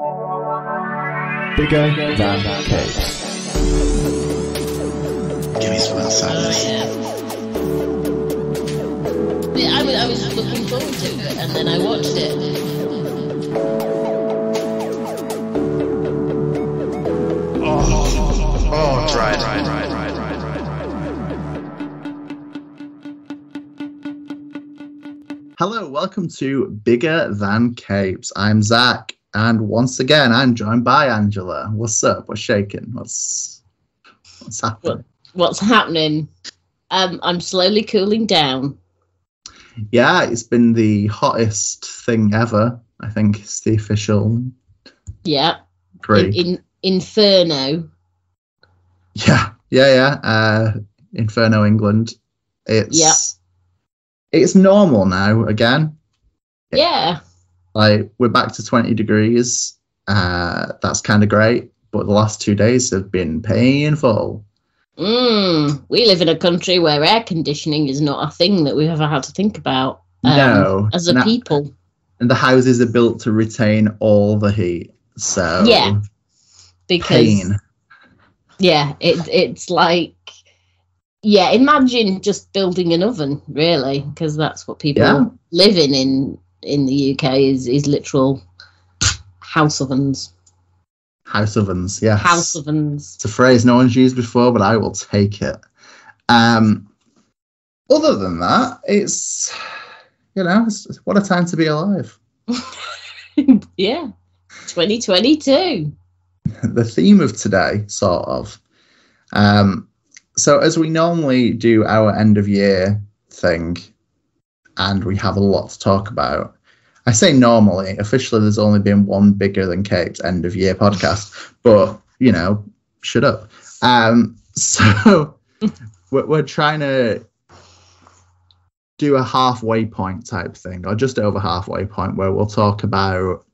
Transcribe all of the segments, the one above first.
Bigger than capes. Give me some outsiders. Yeah, I was looking forward to it, and then I watched it. Right. Hello, welcome to Bigger Than Capes. I'm Zach, and once again, I'm joined by Angela. What's up? What's shaking? What's happening? What's happening? I'm slowly cooling down. Yeah, it's been the hottest thing ever. I think it's the official. Yeah. Great. In Inferno. Yeah. Inferno, England. It's normal now again. Yeah. Like, we're back to 20 degrees. That's kind of great. But the last 2 days have been painful. We live in a country where air conditioning is not a thing that we've ever had to think about. No. As a people. And the houses are built to retain all the heat. So yeah. Because pain. Yeah, it's like, yeah, imagine just building an oven, really, because that's what people live in the UK is literal house ovens. House ovens, yes. House ovens. It's a phrase no one's used before, but I will take it. Other than that, it's what a time to be alive. Yeah, 2022. The theme of today, sort of. So as we normally do our end of year thing, and we have a lot to talk about. I say normally, officially there's only been one Bigger Than Capes end of year podcast, but shut up. So we're trying to do a halfway point type thing, or just over halfway point, where we'll talk about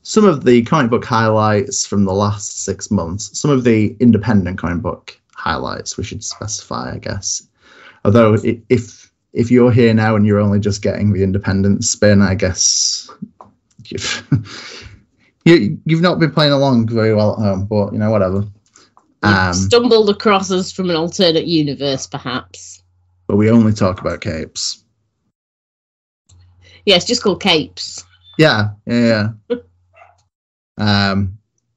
some of the comic book highlights from the last 6 months, some of the independent comic book highlights, we should specify, I guess. Although if you're here now and you're only just getting the independent spin, I guess you've not been playing along very well at home, but whatever. Stumbled across us from an alternate universe, perhaps. But we only talk about capes. Yeah, it's just called Capes. Yeah.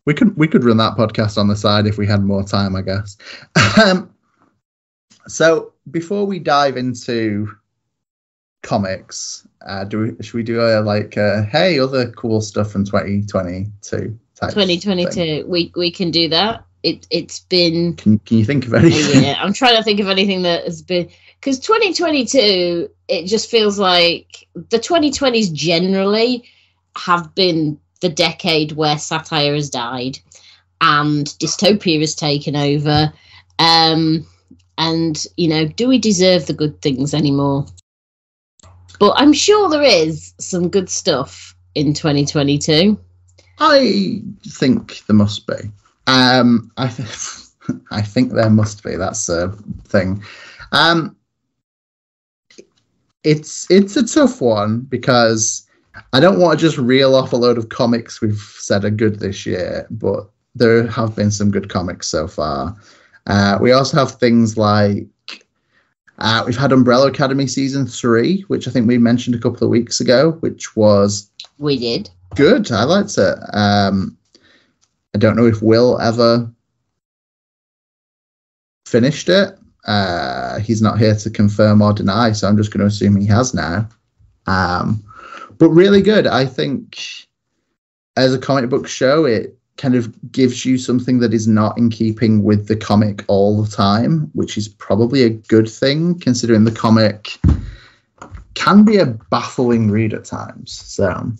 We could run that podcast on the side if we had more time, I guess. So before we dive into comics, should we do hey, other cool stuff from 2022? 2022, we can do that. It's been. Can you think of anything? Yeah, I'm trying to think of anything that has been, because 2022, it just feels like the 2020s generally have been the decade where satire has died and dystopia has taken over. And, do we deserve the good things anymore? But I'm sure there is some good stuff in 2022. I think there must be. I think there must be. That's a thing. It's a tough one because I don't want to just reel off a load of comics we've said are good this year, but there have been some good comics so far. We also have things like we've had Umbrella Academy Season 3, which I think we mentioned a couple of weeks ago, which was... We did. Good. I liked it. I don't know if Will ever finished it. He's not here to confirm or deny, so I'm just going to assume he has now. But really good. I think as a comic book show, it kind of gives you something that is not in keeping with the comic all the time, which is probably a good thing, considering the comic can be a baffling read at times. So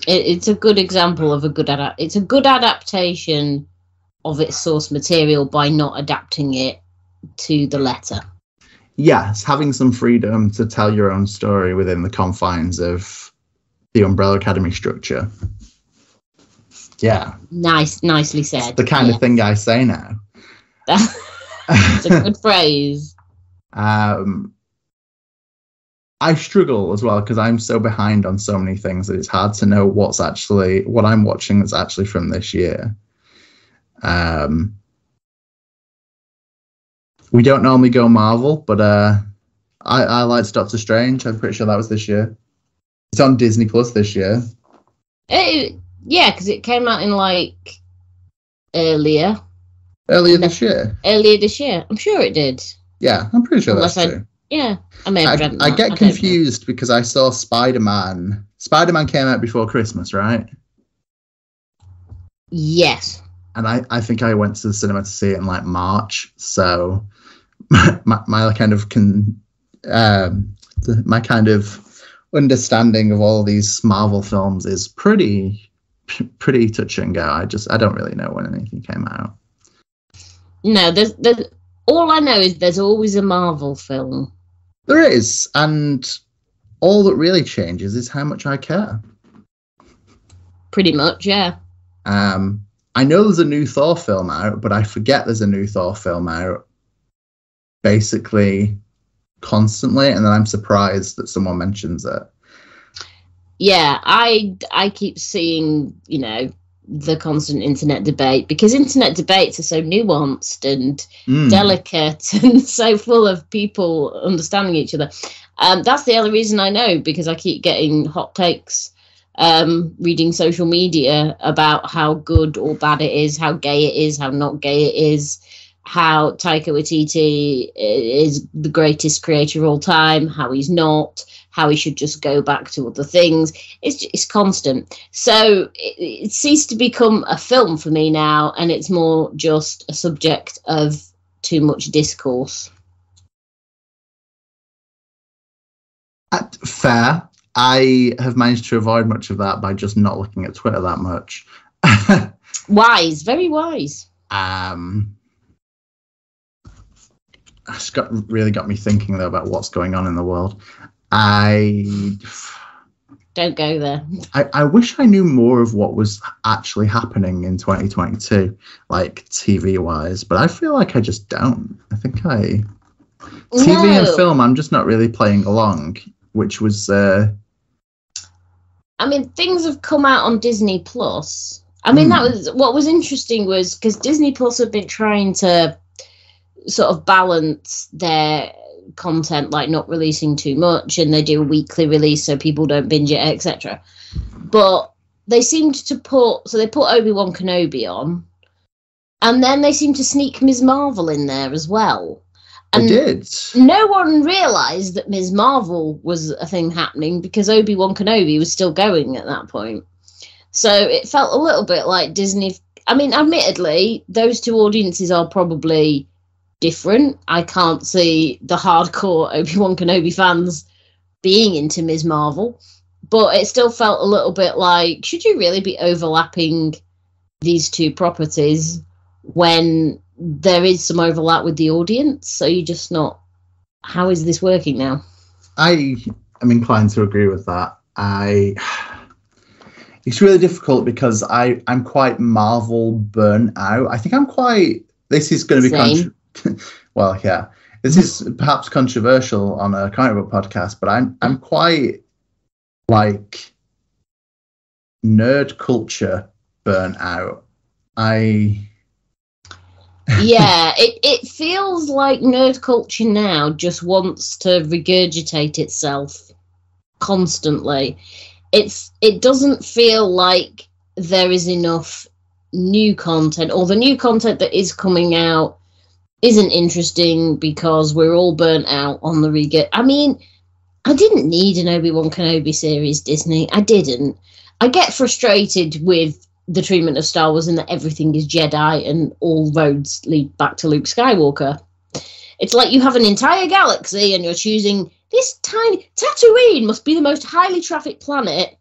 it's a good example of it's a good adaptation of its source material by not adapting it to the letter. Yes, having some freedom to tell your own story within the confines of the Umbrella Academy structure. Yeah. Nicely said. It's the kind of thing I say now. It's a good phrase. I struggle as well because I'm so behind on so many things that it's hard to know what I'm watching that's actually from this year. We don't normally go Marvel, but I liked Doctor Strange. I'm pretty sure that was this year. It's on Disney Plus this year. Yeah, because it came out in like earlier this year. Earlier this year, I'm sure it did. Yeah, I'm pretty sure that's true. Yeah, I may have I get confused because I saw Spider-Man. Spider-Man came out before Christmas, right? Yes. And I think I went to the cinema to see it in like March. So my kind of my kind of understanding of all these Marvel films is pretty touch and go. I don't really know when anything came out. No, there's all I know is there's always a Marvel film. There is, and all that really changes is how much I care. Pretty much, yeah. I know there's a new Thor film out, but I forget there's a new Thor film out basically constantly, and then I'm surprised that someone mentions it. Yeah, I keep seeing, the constant internet debate, because internet debates are so nuanced and delicate and so full of people understanding each other. That's the other reason I know, because I keep getting hot takes reading social media about how good or bad it is, how gay it is, how not gay it is, how Taika Waititi is the greatest creator of all time, how he's not, how he should just go back to other things. It's constant. So it ceased to become a film for me now, and it's more just a subject of too much discourse. Fair. I have managed to avoid much of that by just not looking at Twitter that much. Wise, very wise. It's really got me thinking though about what's going on in the world. Don't go there. I wish I knew more of what was actually happening in 2022, like TV wise, but I feel like I just don't. I think TV and film, I'm just not really playing along, which was. Things have come out on Disney Plus. That was what was interesting, was because Disney Plus have been trying to sort of balance their content, like not releasing too much, and they do a weekly release so people don't binge it, etc. But they seemed to put Obi-Wan Kenobi on, and then they seemed to sneak Ms. Marvel in there as well. And they did. No one realised that Ms. Marvel was a thing happening because Obi-Wan Kenobi was still going at that point. So it felt a little bit like Disney. Admittedly, those two audiences are probably different. I can't see the hardcore Obi-Wan Kenobi fans being into Ms. Marvel, but it still felt a little bit like, should you really be overlapping these two properties when there is some overlap with the audience? So you're just not, how is this working now? I am inclined to agree with that. It's really difficult because I'm quite Marvel burnt out. I think this is going to be well, yeah, this is perhaps controversial on a comic book podcast, but I'm quite like nerd culture burnt out. Yeah, it feels like nerd culture now just wants to regurgitate itself constantly. It doesn't feel like there is enough new content, or the new content that is coming out isn't interesting because we're all burnt out on the I didn't need an Obi-Wan Kenobi series, Disney. I didn't. I get frustrated with the treatment of Star Wars and that everything is Jedi and all roads lead back to Luke Skywalker. It's like you have an entire galaxy and you're choosing this tiny... Tatooine must be the most highly trafficked planet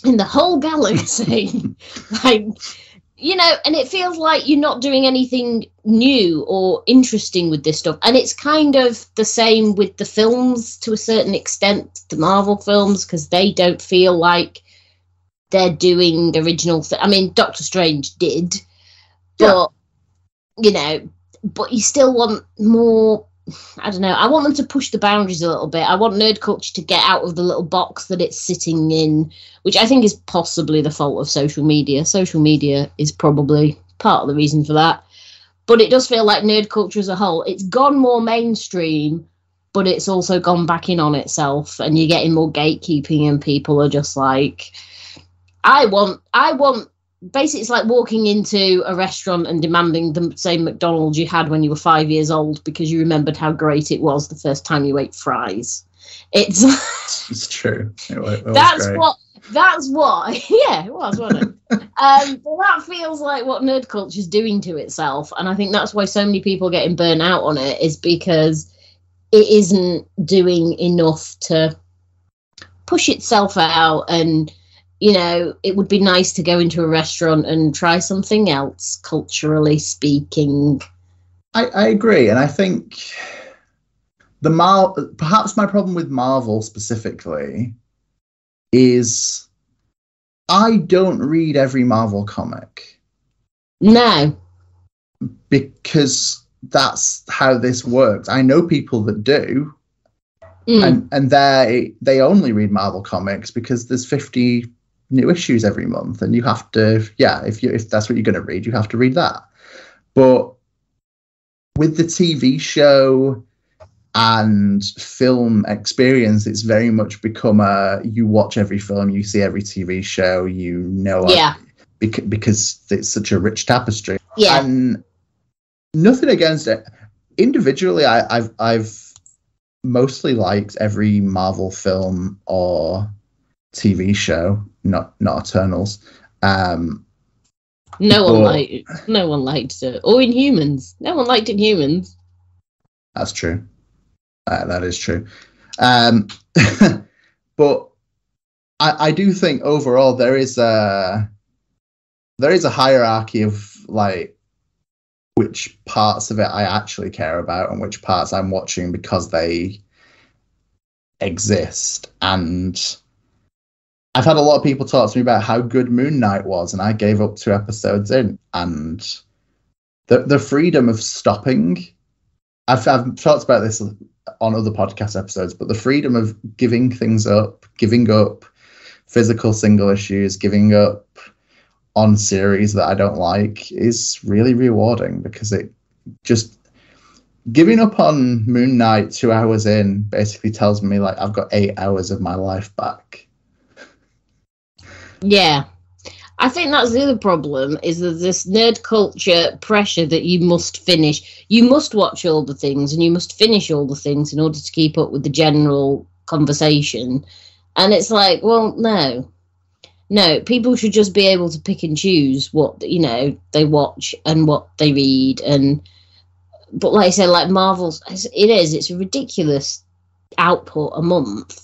in the whole galaxy. And it feels like you're not doing anything new or interesting with this stuff. And it's kind of the same with the films to a certain extent, the Marvel films, because they don't feel like they're doing original Doctor Strange did, but but you still want more I don't know. I want them to push the boundaries a little bit. I want nerd culture to get out of the little box that it's sitting in, which I think is possibly the fault of social media. Social media is probably part of the reason for that. But it does feel like nerd culture as a whole, it's gone more mainstream, but it's also gone back in on itself, and you're getting more gatekeeping, and people are just like, I want. Basically, it's like walking into a restaurant and demanding the same McDonald's you had when you were 5 years old because you remembered how great it was the first time you ate fries. It's true. That's what. Yeah, it was, wasn't it? But that feels like what nerd culture is doing to itself, and I think that's why so many people are getting burnt out on it, is because it isn't doing enough to push itself out. And you know, it would be nice to go into a restaurant and try something else, culturally speaking. I agree, and I think perhaps my problem with Marvel specifically is I don't read every Marvel comic. No. Because that's how this works. I know people that do, and they only read Marvel comics because there's 50 new issues every month, and you have to, if that's what you're going to read, you have to read that. But with the TV show and film experience, it's very much become you watch every film, you see every TV show, you know, because it's such a rich tapestry. Yeah. And nothing against it. Individually, I've mostly liked every Marvel film or TV show, not Eternals. No one liked it. Or Inhumans. No one liked Inhumans. That's true. That is true. But I do think overall there is a hierarchy of like which parts of it I actually care about and which parts I'm watching because they exist. And I've had a lot of people talk to me about how good Moon Knight was, and I gave up 2 episodes in. And the freedom of stopping, I've talked about this on other podcast episodes, but the freedom of giving things up, giving up physical single issues, giving up on series that I don't like is really rewarding, because it just giving up on Moon Knight 2 hours in basically tells me like I've got 8 hours of my life back. Yeah. I think that's the other problem, is that this nerd culture pressure that you must finish. You must watch all the things and you must finish all the things in order to keep up with the general conversation. And it's like, well, no, people should just be able to pick and choose what, you know, they watch and what they read. But like I said, like Marvel's, it's a ridiculous output a month.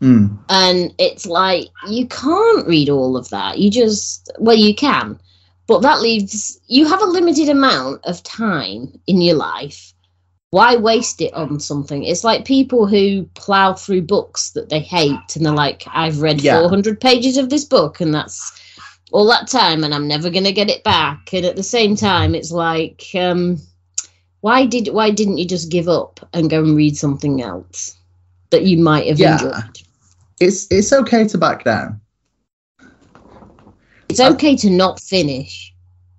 And it's like, you can't read all of that. You can, but that leaves, you have a limited amount of time in your life. Why waste it on something? It's like people who plow through books that they hate and they're like, I've read 400 pages of this book and that's all that time and I'm never going to get it back. And at the same time, it's like, why didn't you just give up and go and read something else that you might have enjoyed? It's okay to back down. It's okay to not finish.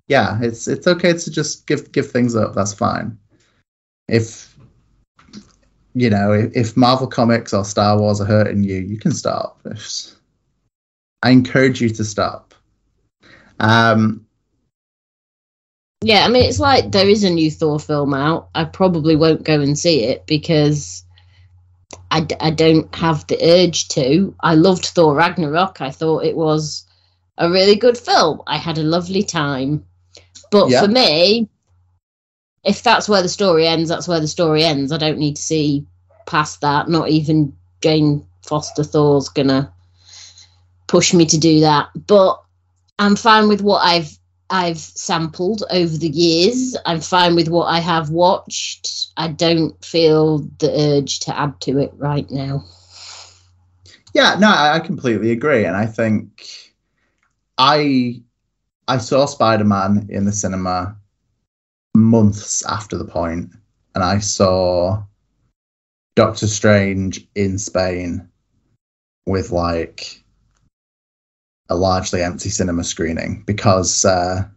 Yeah, it's okay to just give things up. That's fine. If Marvel Comics or Star Wars are hurting you, you can stop. I encourage you to stop. Yeah, I mean, it's like there is a new Thor film out. I probably won't go and see it because I don't have the urge to. I loved Thor Ragnarok. I thought it was a really good film. I had a lovely time. But for me, if that's where the story ends, that's where the story ends. I don't need to see past that. Not even Jane Foster Thor's going to push me to do that. But I'm fine with what I've sampled over the years. I'm fine with what I have watched. I don't feel the urge to add to it right now. Yeah, no, I completely agree. And I think I saw Spider-Man in the cinema months after the point. and I saw Doctor Strange in Spain with like a largely empty cinema screening because, and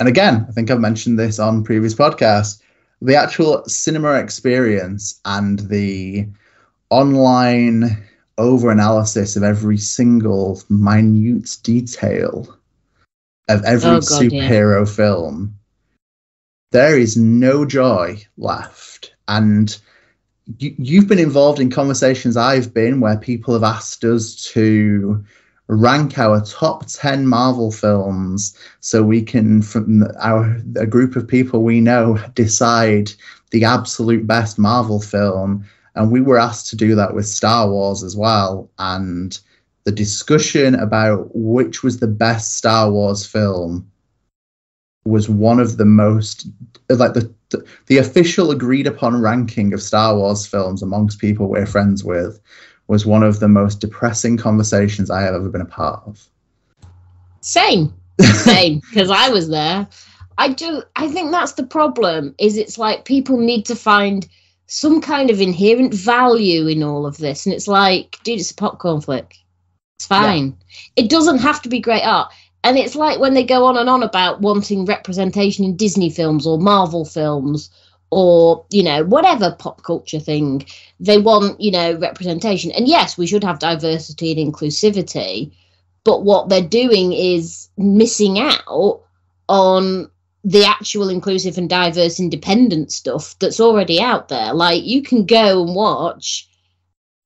again, I think I've mentioned this on previous podcasts, the actual cinema experience and the online over-analysis of every single minute detail of every superhero film, there is no joy left. And you've been involved in conversations I've been where people have asked us to rank our top 10 Marvel films so we can, from a group of people we know, decide the absolute best Marvel film. And we were asked to do that with Star Wars as well. And the discussion about which was the best Star Wars film was one of the most, like the official agreed upon ranking of Star Wars films amongst people we're friends with was one of the most depressing conversations I have ever been a part of. Same, because I was there. I think that's the problem, is it's like people need to find some kind of inherent value in all of this. And it's like, dude, it's a popcorn flick. It's fine. Yeah. It doesn't have to be great art. And it's like when they go on and on about wanting representation in Disney films or Marvel films or, you know, whatever pop culture thing, they want, you know, representation. And yes, we should have diversity and inclusivity, but what they're doing is missing out on the actual inclusive and diverse independent stuff that's already out there. Like, you can go and watch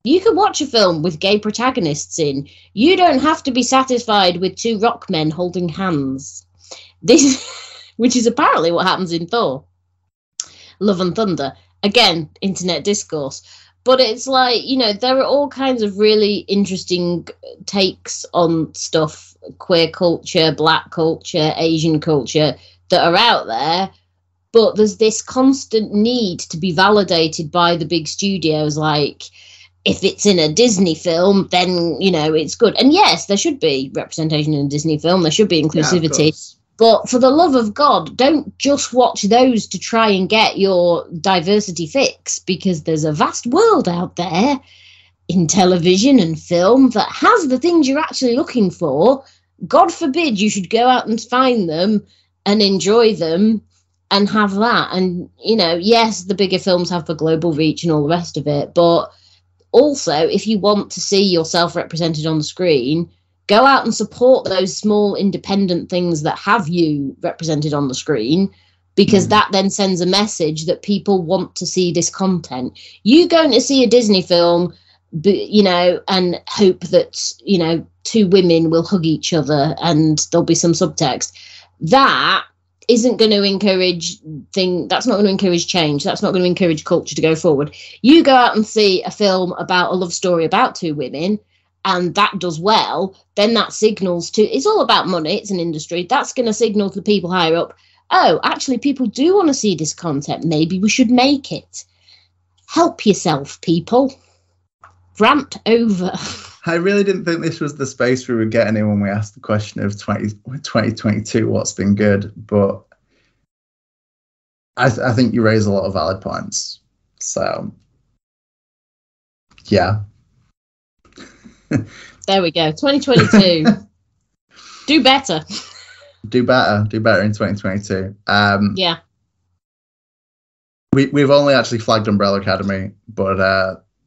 a film with gay protagonists in. You don't have to be satisfied with two rock men holding hands. This, which is apparently what happens in Thor, Love and Thunder. Again, internet discourse. But it's like, you know, there are all kinds of really interesting takes on stuff, queer culture, black culture, Asian culture, that are out there. But there's this constant need to be validated by the big studios, like, if it's in a Disney film, then, you know, it's good. And yes, there should be representation in a Disney film. There should be inclusivity. Yeah, but for the love of God, don't just watch those to try and get your diversity fix, because there's a vast world out there in television and film that has the things you're actually looking for. God forbid you should go out and find them and enjoy them and have that. And, you know, yes, the bigger films have the global reach and all the rest of it, but also, if you want to see yourself represented on the screen, go out and support those small independent things that have you represented on the screen, because that then sends a message that people want to see this content. You going to see a Disney film, you know, and hope that, you know, two women will hug each other and there'll be some subtext. That isn't going to encourage that's not going to encourage change. That's not going to encourage culture to go forward. You go out and see a film about a love story about two women, and that does well, then that signals to, it's all about money, it's an industry, that's going to signal to the people higher up, oh, actually people do want to see this content, maybe we should make it. Help yourself, people. Rant over. I really didn't think this was the space we were getting in when we asked the question of 2022, what's been good, but I think you raise a lot of valid points. So, yeah. There we go. 2022. Do better. Do better in 2022. Yeah. We've only actually flagged Umbrella Academy, but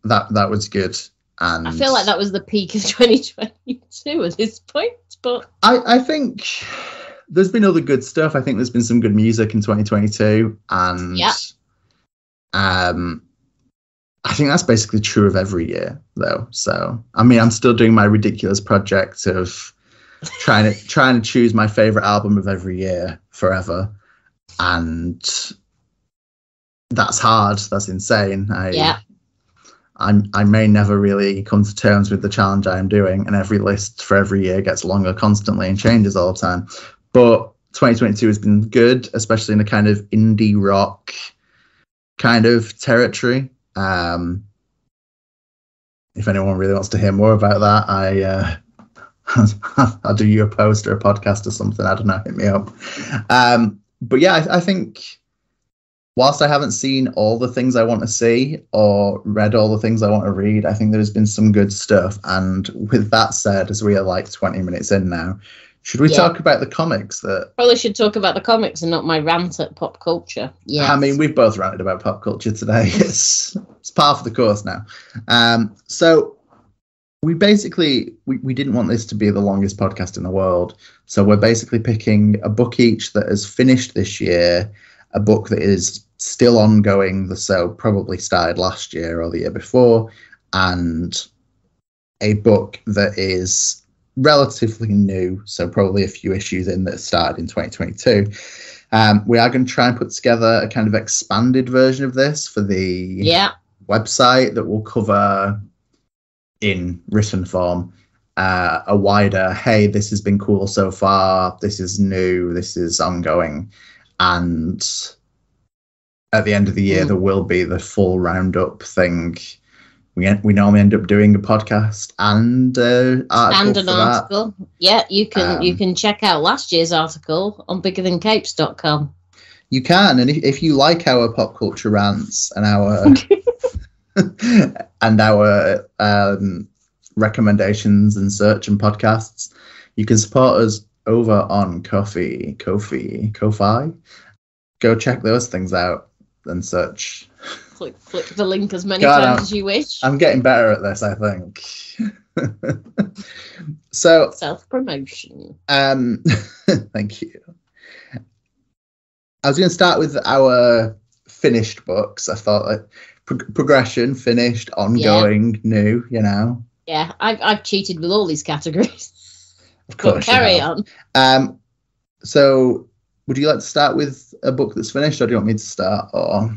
that was good. And I feel like that was the peak of 2022 at this point, but I think there's been other good stuff. I think there's been some good music in 2022, and I think that's basically true of every year, though. So, I mean, I'm still doing my ridiculous project of trying to choose my favorite album of every year forever, and that's hard. That's insane. I may never really come to terms with the challenge I am doing, and every list for every year gets longer constantly and changes all the time. But 2022 has been good, especially in a kind of indie rock kind of territory. If anyone really wants to hear more about that, I'll do you a post or a podcast or something. I don't know, hit me up. But yeah, I think whilst I haven't seen all the things I want to see or read all the things I want to read, I think there's been some good stuff. And with that said, as we are like 20 minutes in now, should we talk about the comics? That probably should talk about the comics and not my rant at pop culture. Yeah, I mean, we've both ranted about pop culture today. It's par for the course now. So we basically we didn't want this to be the longest podcast in the world, so we're basically picking a book each that has finished this year, a book that is still ongoing, so probably started last year or the year before, and a book that is relatively new, so probably a few issues in that started in 2022. We are going to try and put together a kind of expanded version of this for the website that will cover in written form a wider, hey, this has been cool so far, this is new, this is ongoing, and at the end of the year there will be the full roundup thing. We normally end up doing a podcast and an article. Yeah, you can check out last year's article on biggerthancapes.com. You can, and if you like our pop culture rants and our and our recommendations and search and podcasts, you can support us over on Ko-fi. Go check those things out and search. Click the link as many times as you wish. I'm getting better at this, I think. So self-promotion. Thank you. I was going to start with our finished books. I thought like progression, finished, ongoing, new. Yeah, I've cheated with all these categories. Of course, carry on. So, would you like to start with a book that's finished, or do you want me to start? Or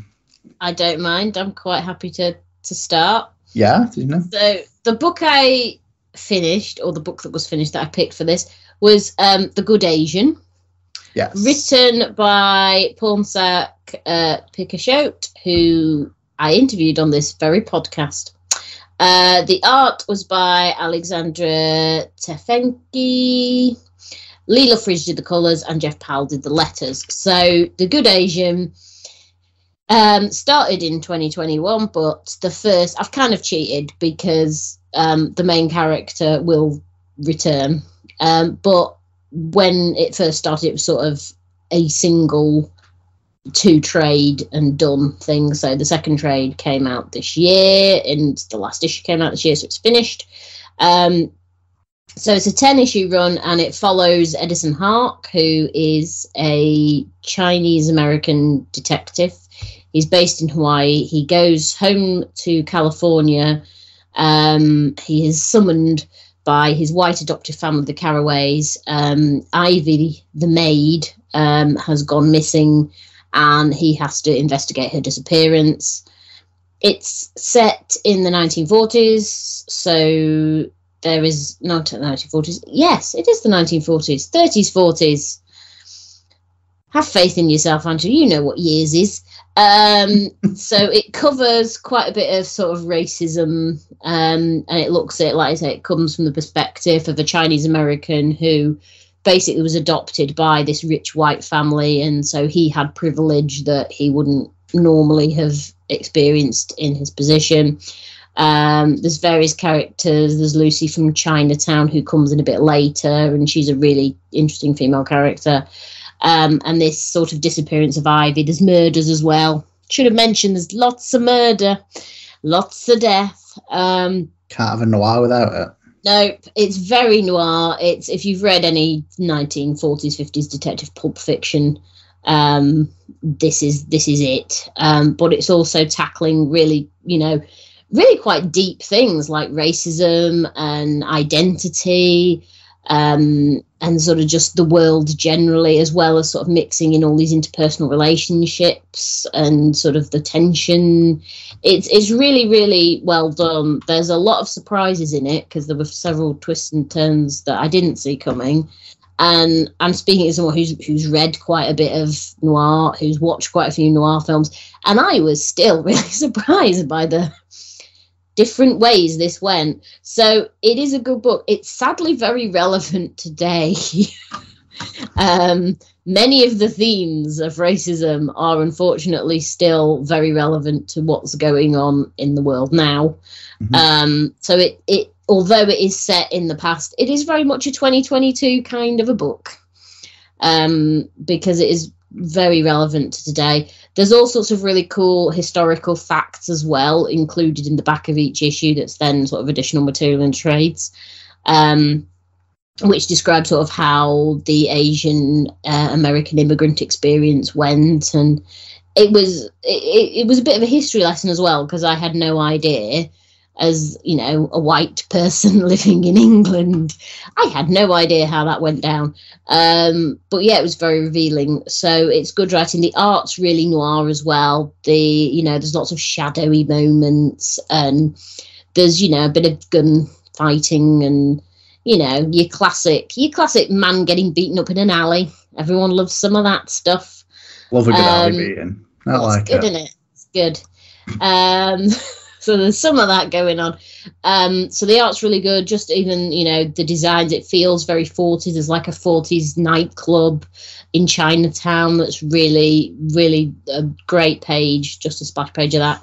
I don't mind. I'm quite happy to start. Yeah, did you know? So the book I finished, or the book that was finished that I picked for this, was The Good Asian. Yes. Written by Homesick Pilots, who I interviewed on this very podcast. The art was by Alexandra Tefenki. Leela Fridge did the colours and Jeff Powell did the letters. So The Good Asian started in 2021, but I've kind of cheated because the main character will return. But when it first started, it was sort of a single two trade and done thing. So the second trade came out this year and the last issue came out this year, so it's finished. So it's a 10-issue run, and it follows Edison Hark, who is a Chinese-American detective. He's based in Hawaii. He goes home to California. He is summoned by his white adoptive family, the Caraways. Ivy, the maid, has gone missing, and he has to investigate her disappearance. It's set in the 1940s, so there is not the 1940s. Yes, it is the 1940s, 30s, 40s. Have faith in yourself, Andrew. You know what years is. So it covers quite a bit of sort of racism, and it looks at, like I say, it comes from the perspective of a Chinese American who basically was adopted by this rich white family, and so he had privilege that he wouldn't normally have experienced in his position. There's various characters. There's Lucy from Chinatown, who comes in a bit later, and she's a really interesting female character. And this sort of disappearance of Ivy. There's murders as well. Should have mentioned there's lots of murder, lots of death. Can't have a noir without it. No, it's very noir. It's, if you've read any 1940s, 50s detective pulp fiction, this is it. But it's also tackling really, really quite deep things like racism and identity, and sort of just the world generally, as well as sort of mixing in all these interpersonal relationships and sort of the tension. It's really, really well done. There's a lot of surprises in it because there were several twists and turns that I didn't see coming. And I'm speaking as someone who's read quite a bit of noir, who's watched quite a few noir films, and I was still really surprised by the different ways this went. So it is a good book. It's sadly very relevant today. Many of the themes of racism are unfortunately still very relevant to what's going on in the world now. So it although it is set in the past, it is very much a 2022 kind of a book, because it is very relevant to today. There's all sorts of really cool historical facts as well included in the back of each issue that's then sort of additional material and trades, which describe sort of how the Asian American immigrant experience went. And it was a bit of a history lesson as well, because I had no idea, as you know, a white person living in England, I had no idea how that went down. But yeah, it was very revealing. So it's good writing. The art's really noir as well. There's lots of shadowy moments, and there's a bit of gun fighting, and your classic man getting beaten up in an alley. Everyone loves some of that stuff. Love a good alley beating. I like it. Isn't it? It's good. So there's some of that going on. So the art's really good. Just even, the designs, it feels very 40s. There's like a 40s nightclub in Chinatown that's really, really a great page, just a splash page of that.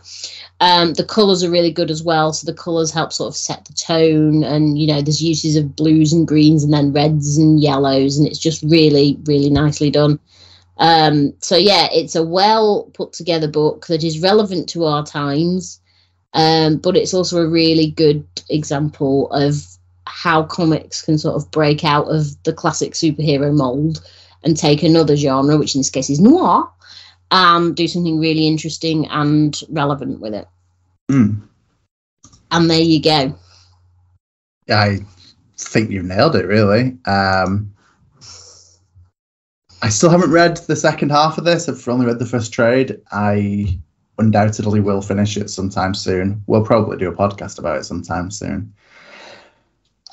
The colours are really good as well. So the colours help sort of set the tone. And, there's uses of blues and greens and then reds and yellows. And it's just really, really nicely done. So, yeah, it's a well put together book that is relevant to our times. But it's also a really good example of how comics can sort of break out of the classic superhero mold and take another genre, which in this case is noir, and do something really interesting and relevant with it. And there you go. I think you've nailed it, really. I still haven't read the second half of this. I've only read the first trade. I undoubtedly will finish it sometime soon. We'll probably do a podcast about it sometime soon.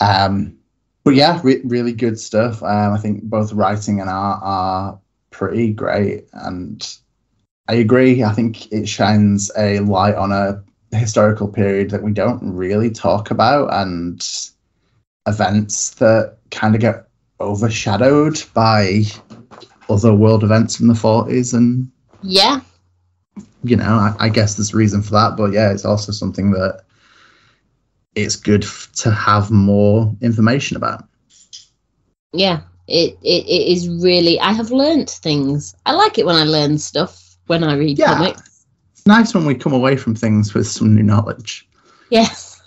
But yeah, really good stuff. I think both writing and art are pretty great, and I agree. I think it shines a light on a historical period that we don't really talk about, and events that kind of get overshadowed by other world events from the 40s. And yeah, I guess there's reason for that, but yeah, it's also something that it's good to have more information about. Yeah, it is really, I have learnt things. I like it when I learn stuff when I read comics. It's nice when we come away from things with some new knowledge. Yes.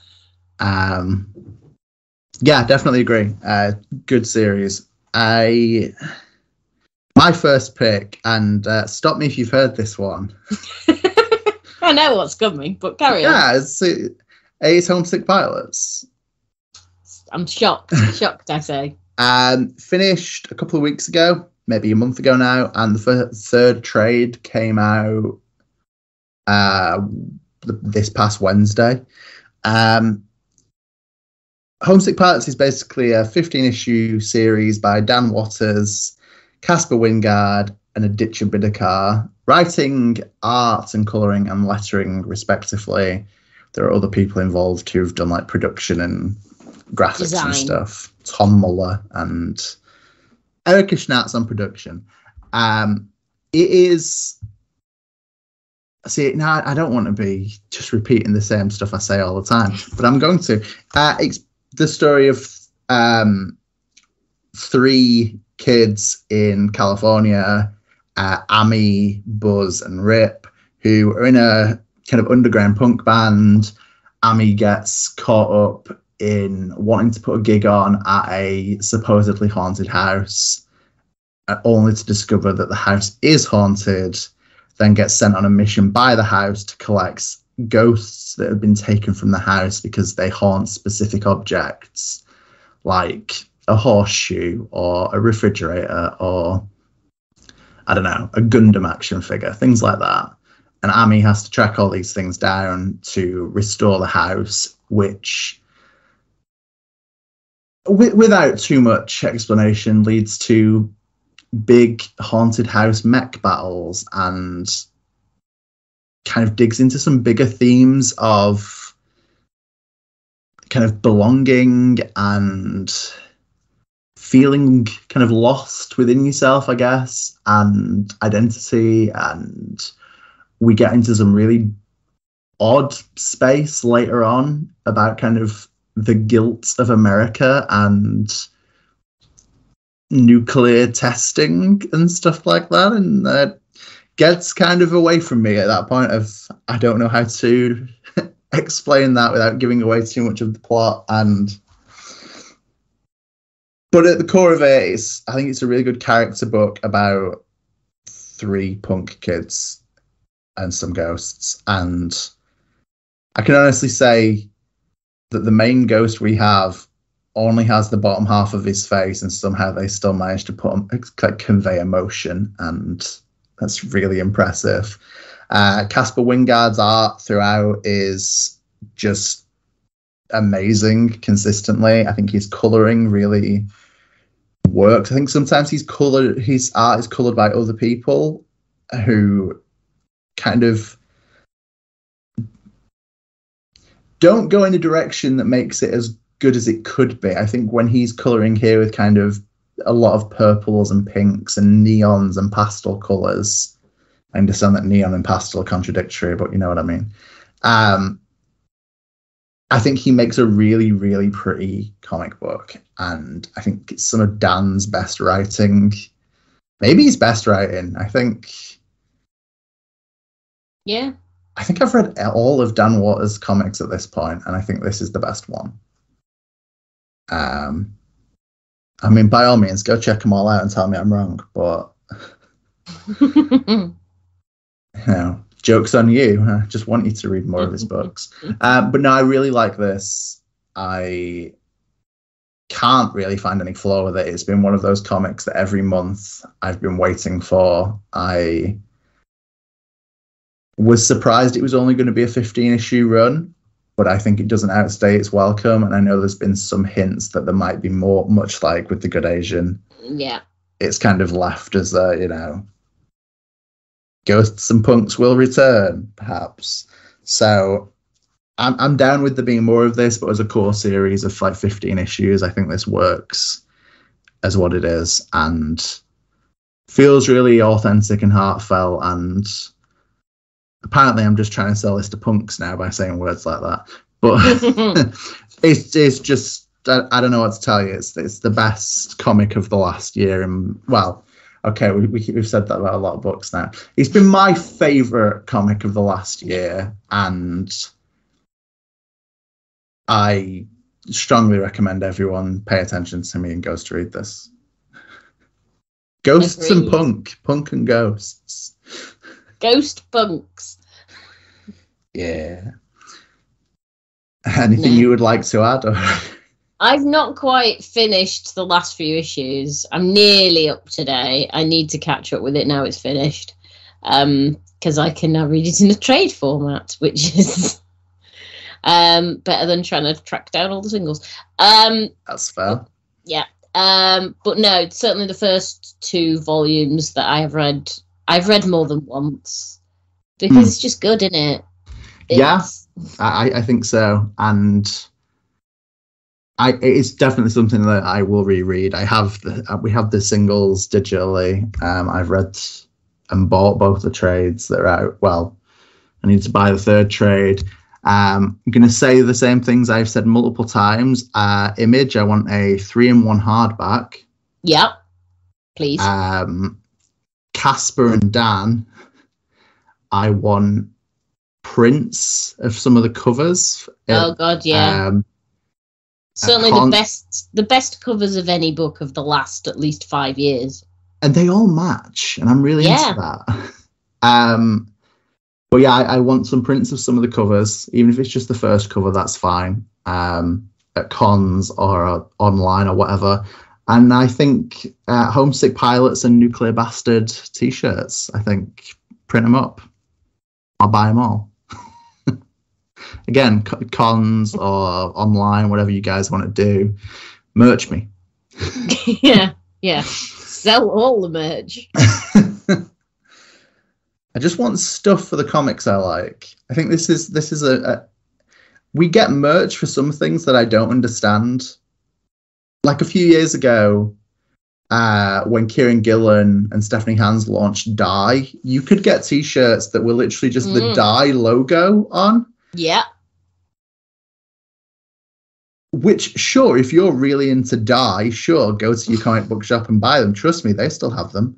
Yeah, definitely agree. Good series. My first pick, and stop me if you've heard this one. I know what's coming, but carry on. Yeah, it's Homesick Pilots. I'm shocked, I say. Finished a couple of weeks ago, maybe a month ago now, and the third trade came out this past Wednesday. Homesick Pilots is basically a 15-issue series by Dan Watters, Casper Wingard, and Aditya Bidikar, writing, art and colouring and lettering respectively. There are other people involved who've done like production and graphics design and stuff. Tom Muller and Erica Schnatz on production. It is... See, now I don't want to be just repeating the same stuff I say all the time, but I'm going to. It's the story of three kids in California, Amy, Buzz, and Rip, who are in a kind of underground punk band. Amy gets caught up in wanting to put a gig on at a supposedly haunted house, only to discover that the house is haunted, then gets sent on a mission by the house to collect ghosts that have been taken from the house because they haunt specific objects, like a horseshoe or a refrigerator or, I don't know, a Gundam action figure, things like that. And Amy has to track all these things down to restore the house, which, without too much explanation, leads to big haunted house mech battles and kind of digs into some bigger themes of kind of belonging and feeling kind of lost within yourself, I guess, and identity. And we get into some really odd space later on about kind of the guilt of America and nuclear testing and stuff like that. And that gets kind of away from me at that point of, I don't know how to explain that without giving away too much of the plot. But at the core of it, I think it's a really good character book about 3 punk kids and some ghosts. And I can honestly say that the main ghost we have only has the bottom half of his face, and somehow they still manage to convey emotion, and that's really impressive. Casper Wingard's art throughout is just amazing consistently. I think his colouring really works. I think sometimes his art is coloured by other people who kind of don't go in a direction that makes it as good as it could be. I think when he's colouring here with kind of a lot of purples and pinks and neons and pastel colours, I understand that neon and pastel are contradictory, but you know what I mean. I think he makes a really, really pretty comic book, and I think it's some of Dan's best writing. Maybe his best writing. Yeah. I think I've read all of Dan Waters' comics at this point, and I think this is the best one. I mean, by all means, go check them all out and tell me I'm wrong, but you know, joke's on you. I just want you to read more of his books. But no, I really like this. I can't really find any flaw with it. It's been one of those comics that every month I've been waiting for. I was surprised it was only going to be a 15-issue run, but I think it doesn't outstay its welcome. And I know there's been some hints that there might be more, much like with The Good Asian. Yeah. It's kind of left as a, you know, ghosts and punks will return, perhaps. So I'm down with there being more of this, but as a core series of like 15 issues, I think this works as what it is and feels really authentic and heartfelt. And apparently I'm just trying to sell this to punks now by saying words like that. But it's just, I don't know what to tell you. It's the best comic of the last year. And well, okay, we've said that about a lot of books now. It's been my favourite comic of the last year, and I strongly recommend everyone pay attention to me and goes to read this. Ghosts Agreed. and punk and ghosts. Ghost punks. Yeah. Anything you would like to add? Or? I've not quite finished the last few issues. I'm nearly up to date. I need to catch up with it now it's finished. Because I can now read it in a trade format, which is better than trying to track down all the singles. That's fair. Yeah. But no, certainly the first 2 volumes that I have read, I've read more than once. Because it's just good, isn't it? Yeah, I think so. And it's definitely something that I will reread. We have the singles digitally. I've read and bought both the trades that are out. Well, I need to buy the 3rd trade. I'm going to say the same things I've said multiple times. Image, I want a 3-in-1 hardback. Yep, please. Casper and Dan, I want prints of some of the covers. Oh God, yeah. Certainly the best covers of any book of the last at least 5 years. And they all match, and I'm really into that. But yeah, I want some prints of some of the covers, even if it's just the first cover, that's fine. At cons or online or whatever. And I think Homesick Pilots and Nuclear Bastard t-shirts, I think, print them up. I'll buy them all. Again, cons or online, whatever you guys want to do, merch me. Yeah. Sell all the merch. I just want stuff for the comics I like. I think this is a we get merch for some things that I don't understand. Like a few years ago, when Kieran Gillen and Stephanie Hans launched Dye, you could get T-shirts that were literally just the Dye logo on. Yeah. Which, sure, if you're really into Dye, sure, go to your comic book shop and buy them. Trust me, they still have them.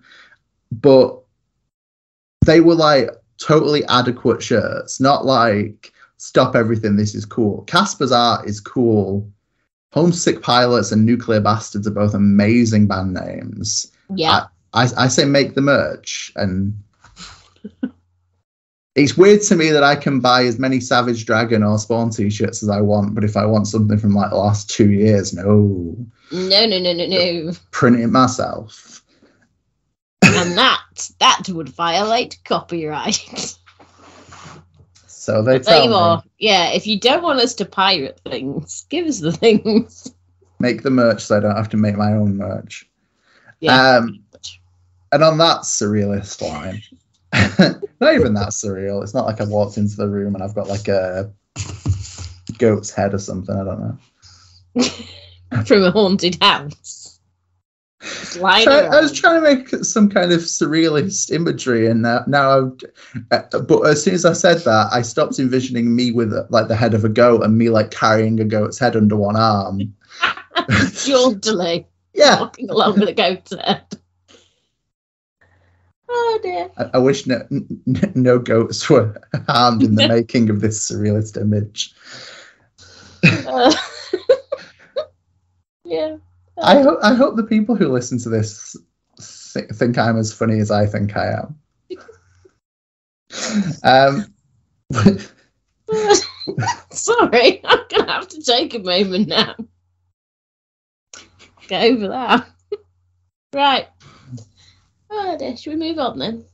But they were like totally adequate shirts, not like stop everything, this is cool. Casper's art is cool. Homesick Pilots and Nuclear Bastards are both amazing band names. Yeah. I say make the merch, and it's weird to me that I can buy as many Savage Dragon or Spawn t-shirts as I want, but if I want something from like the last 2 years, no. No. Print it myself. And that would violate copyright. So they tell me. Yeah, if you don't want us to pirate things, give us the things. Make the merch so I don't have to make my own merch. Yeah. And on that surrealist line, not even that surreal. It's not like I walked into the room and I've got like a goat's head or something. I don't know. From a haunted house. I was trying to make some kind of surrealist imagery, and now but as soon as I said that, I stopped envisioning me with like the head of a goat and me like carrying a goat's head under one arm. Jauntily. Yeah. Walking along with a goat's head. Oh dear. I wish no goats were harmed in the making of this surrealist image. Yeah. I hope the people who listen to this think I'm as funny as I think I am. Sorry, I'm going to have to take a moment now. Get over that. Right. Oh dear, should we move on then?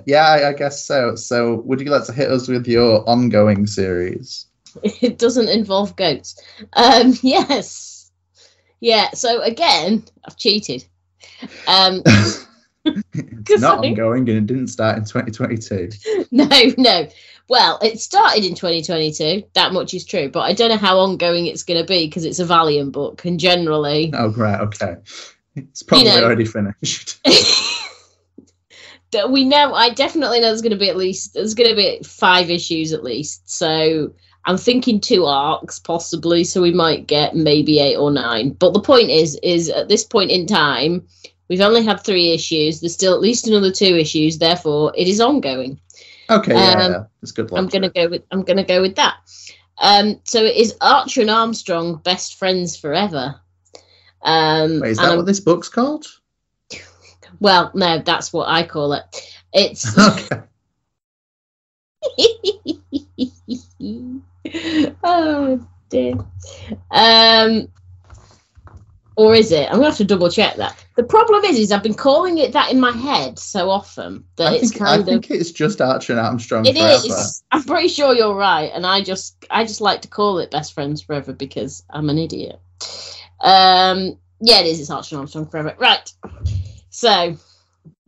Yeah, I guess so. So would you like to hit us with your ongoing series? It doesn't involve goats. Yes. Yeah, so again, I've cheated. It's not ongoing, and it didn't start in 2022. No. Well, it started in 2022. That much is true, but I don't know how ongoing it's going to be because it's a Valiant book, and generally. Oh, right, okay. It's probably already finished. We know. I definitely know there's going to be 5 issues at least. So. I'm thinking 2 arcs possibly, so we might get maybe 8 or 9. But the point is at this point in time, we've only had 3 issues. There's still at least another 2 issues. Therefore, it is ongoing. Okay, yeah, that's good. I'm gonna go with that. So it is Archer and Armstrong, best friends forever. Wait, is that what this book's called? Well, no, that's what I call it. It's okay. Oh dear. Or is it? I'm gonna have to double check that. The problem is I've been calling it that in my head so often that I think it's just Archer and Armstrong. It forever. is. I'm pretty sure you're right, and I just like to call it Best Friends Forever because I'm an idiot. Yeah, it is. It's Archer and Armstrong Forever. Right. So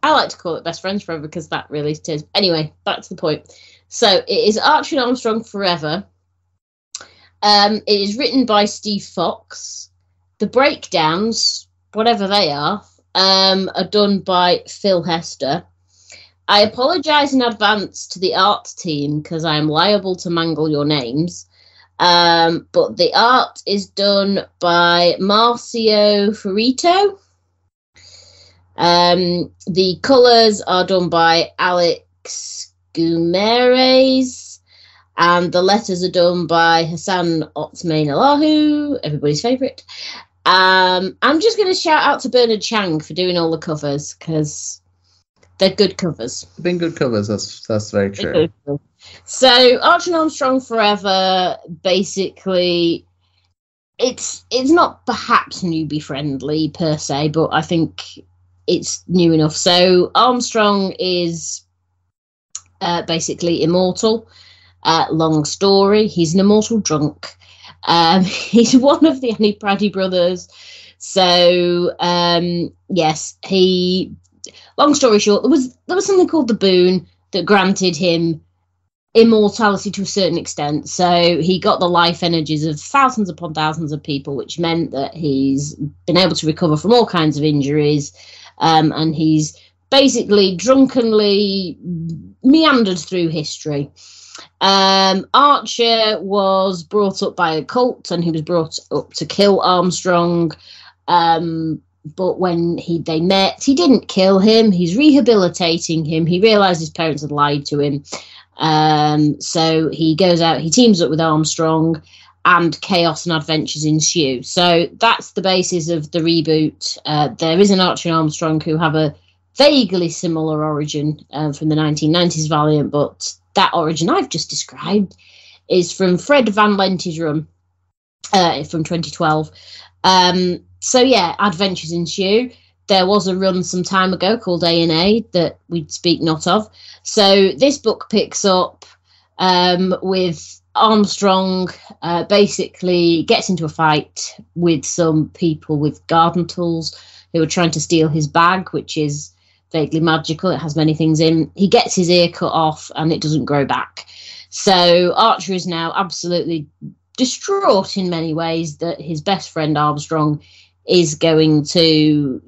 I like to call it Best Friends Forever because that really is. Anyway, back to the point. So it is Archer and Armstrong Forever. It is written by Steve Fox. The breakdowns, whatever they are done by Phil Hester. I apologise in advance to the art team because I am liable to mangle your names. But the art is done by Marcio Ferrito. The colours are done by Alex Gumeres. And the letters are done by Hassan Otsmain Allahu, everybody's favourite. I'm just going to shout out to Bernard Chang for doing all the covers because they're good covers. They've been good covers, that's very true. So Archer and Armstrong Forever, basically, it's not perhaps newbie friendly per se, but I think it's new enough. So Armstrong is basically immortal. Long story. He's an immortal drunk. He's one of the Annie Praddy brothers. So yes, he. Long story short, there was something called the boon that granted him immortality to a certain extent. So he got the life energies of thousands upon thousands of people, which meant that he's been able to recover from all kinds of injuries, and he's basically drunkenly meandered through history. Archer was brought up by a cult, and he was brought up to kill Armstrong. But when they met, he didn't kill him. He's rehabilitating him. He realised his parents had lied to him. So he goes out, he teams up with Armstrong, and chaos and adventures ensue. So that's the basis of the reboot. There is an Archer and Armstrong who have a vaguely similar origin from the 1990s Valiant, but that origin I've just described is from Fred Van Lente's run from 2012. So yeah, adventures ensue. There was a run some time ago called A&A that we'd speak not of. So this book picks up with Armstrong basically gets into a fight with some people with garden tools who are trying to steal his bag, which is vaguely magical. It has many things in. He gets his ear cut off and it doesn't grow back. So Archer is now absolutely distraught in many ways that his best friend Armstrong is going to,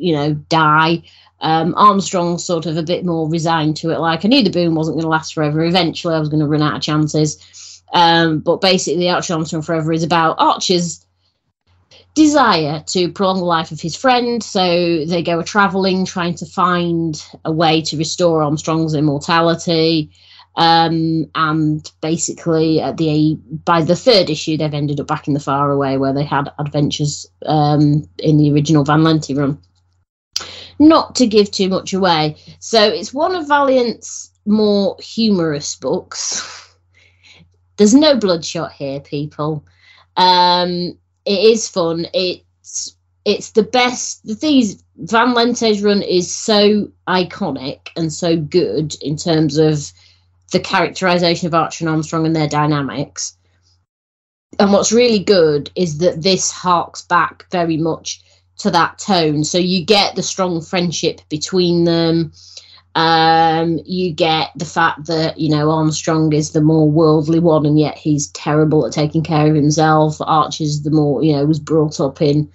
die. Armstrong's sort of a bit more resigned to it. Like, I knew the boom wasn't going to last forever. Eventually I was going to run out of chances. But basically Archer Armstrong Forever is about Archer's desire to prolong the life of his friend. So they go travelling, trying to find a way to restore Armstrong's immortality. And basically by the third issue, they've ended up back in the faraway where they had adventures in the original Van Lente run. Not to give too much away. So it's one of Valiant's more humorous books. There's no bloodshot here, people. It is fun. It's the best. The thing is, Van Lente's run is so iconic and so good in terms of the characterization of Archer and Armstrong and their dynamics. And what's really good is that this harks back very much to that tone. So you get the strong friendship between them. You get the fact that, Armstrong is the more worldly one, and yet he's terrible at taking care of himself. Archer's the more, was brought up in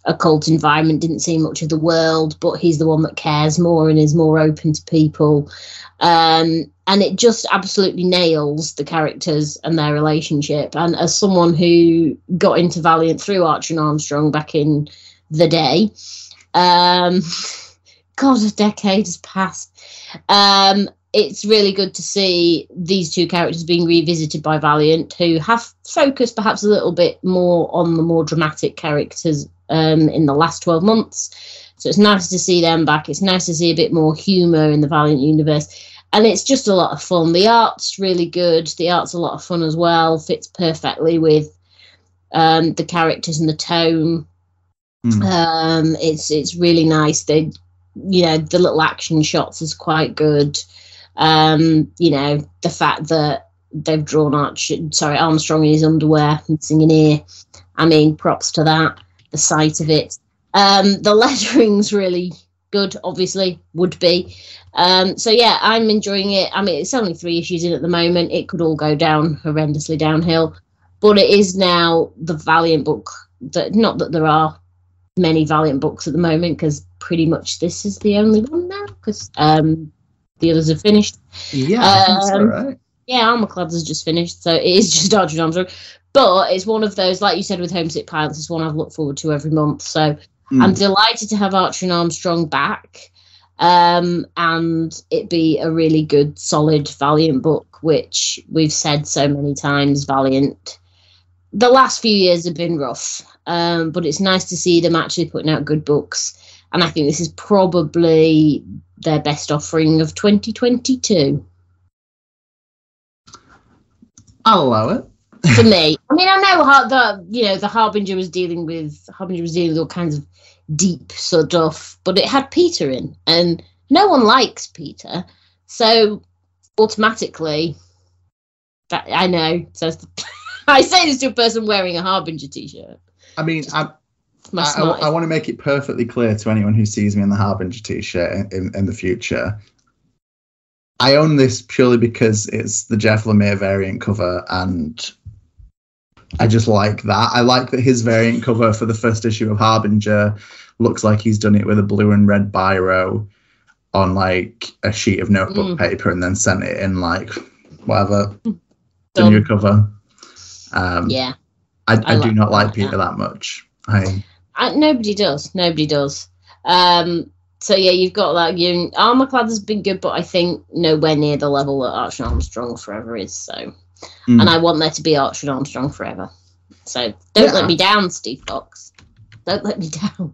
a cult environment, didn't see much of the world, but he's the one that cares more and is more open to people. And it just absolutely nails the characters and their relationship. And as someone who got into Valiant through Archer and Armstrong back in the day, God, a decade has passed. It's really good to see these two characters being revisited by Valiant, who have focused perhaps a little bit more on the more dramatic characters in the last 12 months. So it's nice to see them back. It's nice to see a bit more humour in the Valiant universe. And it's just a lot of fun. The art's really good. The art's a lot of fun as well. Fits perfectly with the characters and the tone. It's really nice. The little action shots is quite good. The fact that they've drawn Armstrong in his underwear, missing an ear. I mean, props to that. The sight of it. The lettering's really good, obviously, would be. So yeah, I'm enjoying it. I mean, it's only 3 issues in at the moment. It could all go down horrendously downhill, but it is now the Valiant book. Not that there are many Valiant books at the moment, because pretty much this is the only one now, because the others have finished. Yeah, I think so, right? Yeah, Armorclads has just finished, so it is just Archer and Armstrong. But it's one of those, like you said with Homesick Pilots, it's one I've looked forward to every month. So I'm delighted to have Archer and Armstrong back, and it be a really good, solid Valiant book, which we've said so many times, Valiant. The last few years have been rough, but it's nice to see them actually putting out good books. And I think this is probably their best offering of 2022. I'll allow it. For me, I mean, I know the Harbinger was dealing with all kinds of deep stuff, but it had Peter in, and no one likes Peter, so automatically, that I know. So I say this to a person wearing a Harbinger t-shirt. I mean, I want to make it perfectly clear to anyone who sees me in the Harbinger t-shirt in the future. I own this purely because it's the Jeff Lemire variant cover, and I just like that. I like that his variant cover for the first issue of Harbinger looks like he's done it with a blue and red biro on like a sheet of notebook paper and then sent it in like whatever the new cover. Yeah, I do not like Peter that much. Nobody does. So yeah, you've got that. Armorclad has been good, but I think nowhere near the level that Archer and Armstrong Forever is. So, and I want there to be Archer and Armstrong Forever. So don't let me down, Steve Fox. Don't let me down.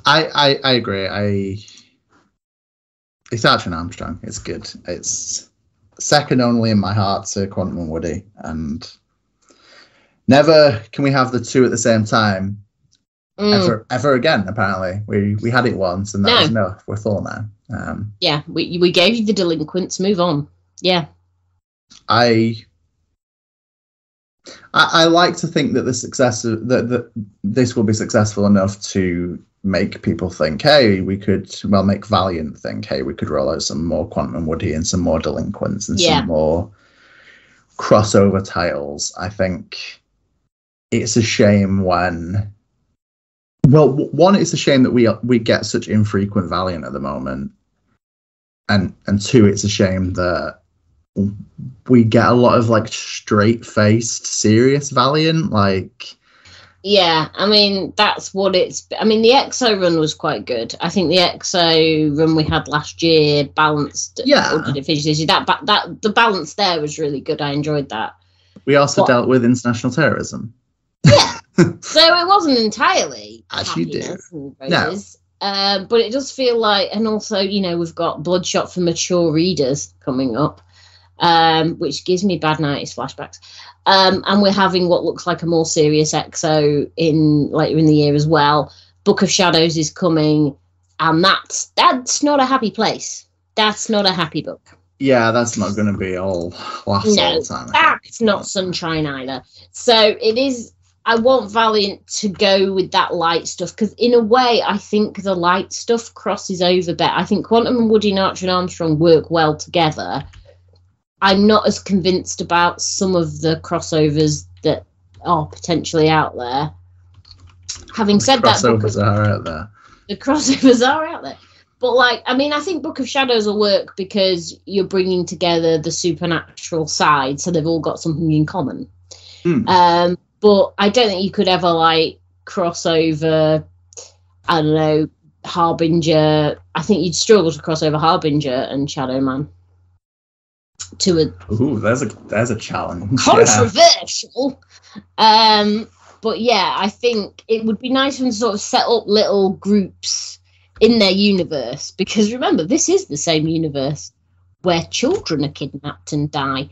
I agree. It's Archer and Armstrong. It's good. It's second only in my heart to Quantum and Woody, and never can we have the two at the same time. Ever again, apparently. We had it once and that was enough. We're full now. Yeah, we gave you the delinquents. Move on. Yeah. I like to think that the success that this will be successful enough to make people think, hey, we could make Valiant think, hey, we could roll out some more Quantum and Woody and some more delinquents and some more crossover titles. I think it's a shame when. Well, one, it's a shame that we get such infrequent Valiant at the moment, and two, it's a shame that we get a lot of like straight-faced, serious Valiant. Like, yeah, I mean that's what it's. I mean, the EXO run was quite good. I think the EXO run we had last year balanced. Yeah, or did it finish this year? That the balance there was really good. I enjoyed that. We also dealt with international terrorism. Yeah. So it wasn't entirely as you do. No. But it does feel like, and also, we've got Bloodshot for mature readers coming up, which gives me bad nights flashbacks. And we're having what looks like a more serious EXO later in the year as well. Book of Shadows is coming, and that's not a happy place. That's not a happy book. Yeah, that's not going to be all last all the time. That's not sunshine either. So it is. I want Valiant to go with that light stuff because, in a way, I think the light stuff crosses over better. I think Quantum and Woody and Archer and Armstrong work well together. I'm not as convinced about some of the crossovers that are potentially out there. Having said that, the crossovers are out there. The crossovers are out there. But, I think Book of Shadows will work because you're bringing together the supernatural side, so they've all got something in common. But I don't think you could ever cross over, I don't know, Harbinger. I think you'd struggle to cross over Harbinger and Shadow Man. Ooh, there's a challenge. Controversial. Yeah. But yeah, I think it would be nice to sort of set up little groups in their universe, because remember, this is the same universe where children are kidnapped and die.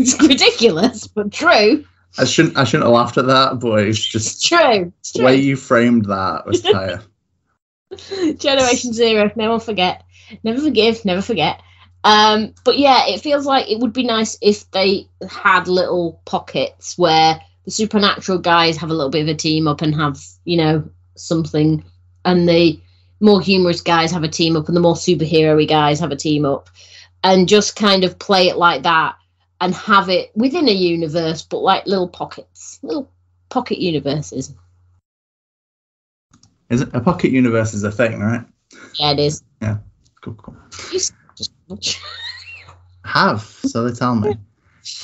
It's ridiculous, but true. I shouldn't have laughed at that, but it's just true. The way you framed that was tired. Generation Zero, never forget, never forgive, never forget. But yeah, it feels like it would be nice if they had little pockets where the supernatural guys have a little bit of a team up and have, something, and the more humorous guys have a team up, and the more superhero-y guys have a team up, and just kind of play it like that. And have it within a universe, but little pockets, little pocket universes. Is it a pocket universe is a thing, right? Yeah, it is. Yeah, cool. Just have, so they tell me.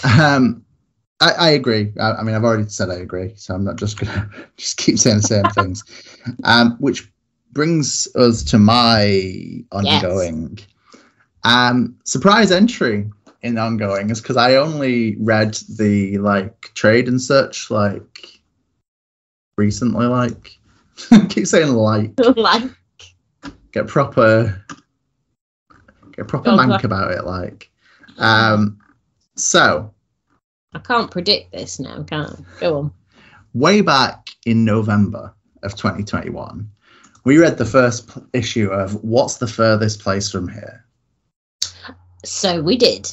I agree. I mean, I've already said I agree, so I'm not just gonna just keep saying the same things. Which brings us to my ongoing surprise entry. In ongoing is because I only read the trade and such recently. Keep saying get proper mank about it so I can't predict this now, can I? Go on. Way back in November of 2021, we read the first issue of What's the Furthest Place from Here. So we did.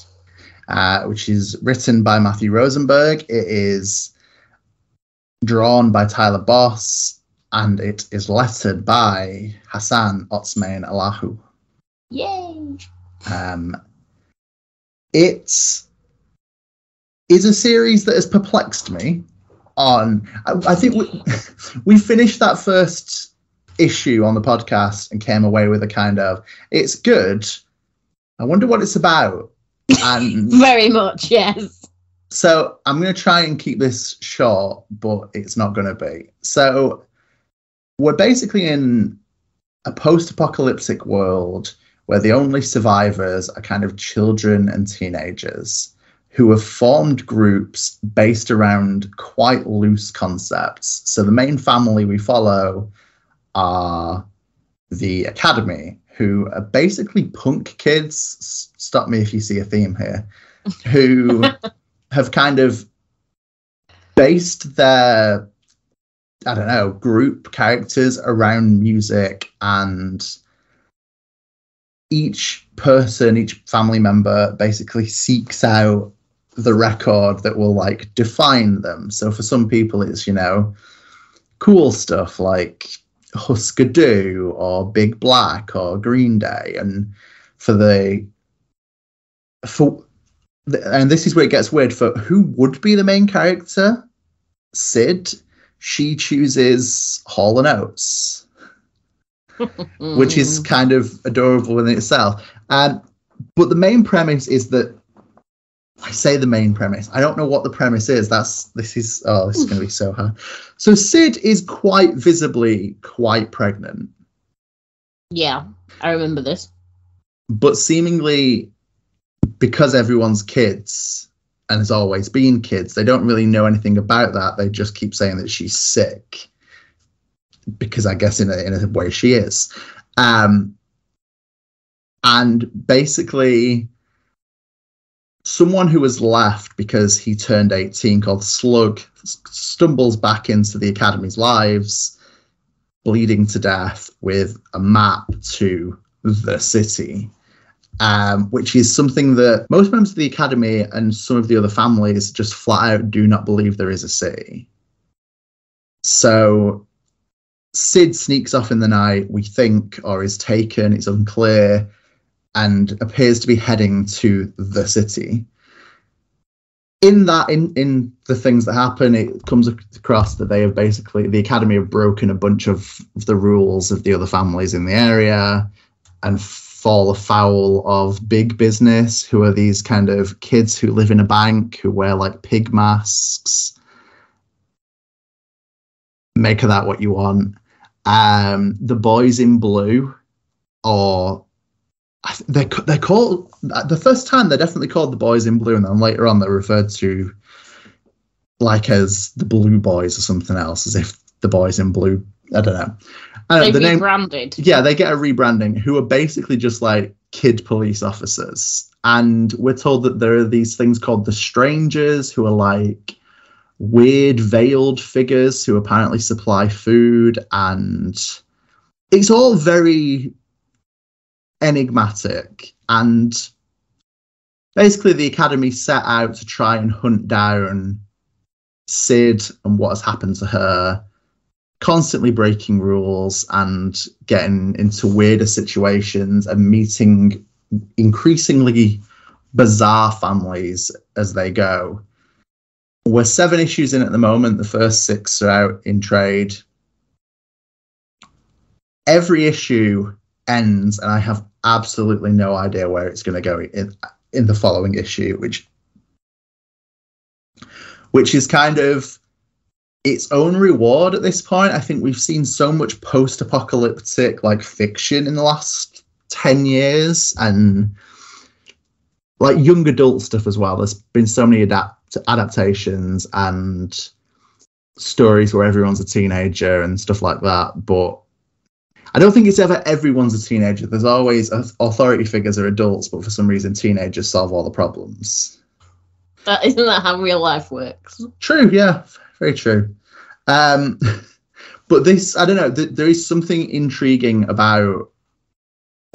Which is written by Matthew Rosenberg. It is drawn by Tyler Boss. and it is lettered by Hassan Otsmane Allahu. Yay! It is a series that has perplexed me. I think we finished that first issue on the podcast and came away with a kind of, it's good, I wonder what it's about. And very much, yes. So I'm going to try and keep this short, but it's not going to be. So we're basically in a post-apocalyptic world where the only survivors are kind of children and teenagers who have formed groups based around quite loose concepts. So the main family we follow are the Academy, who are basically punk kids. Stop me if you see a theme here. Who have kind of based their, I don't know, group characters around music, and each person, each family member basically seeks out the record that will like define them. So for some people it's, you know, cool stuff like Husker Du or Big Black or Green Day, and and this is where it gets weird, for who would be the main character, Sid, she chooses Hall & Oates, which is kind of adorable in itself. But the main premise is that, I say the main premise, I don't know what the premise is. This is going to be so hard. So Sid is quite visibly quite pregnant. Yeah, I remember this. But seemingly, because everyone's kids and has always been kids, they don't really know anything about that. They just keep saying that she's sick, because I guess in a way she is. And basically, someone who was left because he turned 18, called Slug, stumbles back into the Academy's lives, bleeding to death with a map to the city. Which is something that most members of the Academy and some of the other families just flat out do not believe there is a city. So Sid sneaks off in the night, we think, or is taken, it's unclear, and appears to be heading to the city. In the things that happen, it comes across that they have basically, the Academy have broken a bunch of the rules of the other families in the area and fall afoul of big business, who are these kind of kids who live in a bank, who wear like pig masks. Make of that what you want. The boys in blue, or they're called, the first time they're definitely called the boys in blue, and then later on they're referred to like as the blue boys or something else, as if the boys in blue, I don't know. They rebranded. Yeah, they get a rebranding, who are basically just like kid police officers. And we're told that there are these things called the Strangers, who are like weird veiled figures who apparently supply food. And it's all very enigmatic. And basically the Academy set out to try and hunt down Sid and what has happened to her, constantly breaking rules and getting into weirder situations and meeting increasingly bizarre families as they go. We're 7 issues in at the moment. The first 6 are out in trade. Every issue ends, and I have absolutely no idea where it's going to go in the following issue, which is kind of its own reward at this point. I think we've seen so much post-apocalyptic like fiction in the last 10 years, and like young adult stuff as well. There's been so many adaptations and stories where everyone's a teenager and stuff like that, but I don't think it's ever everyone's a teenager. There's always authority figures are adults, but for some reason teenagers solve all the problems. Isn't that how real life works? True, yeah. Very true. But this, I don't know, there is something intriguing about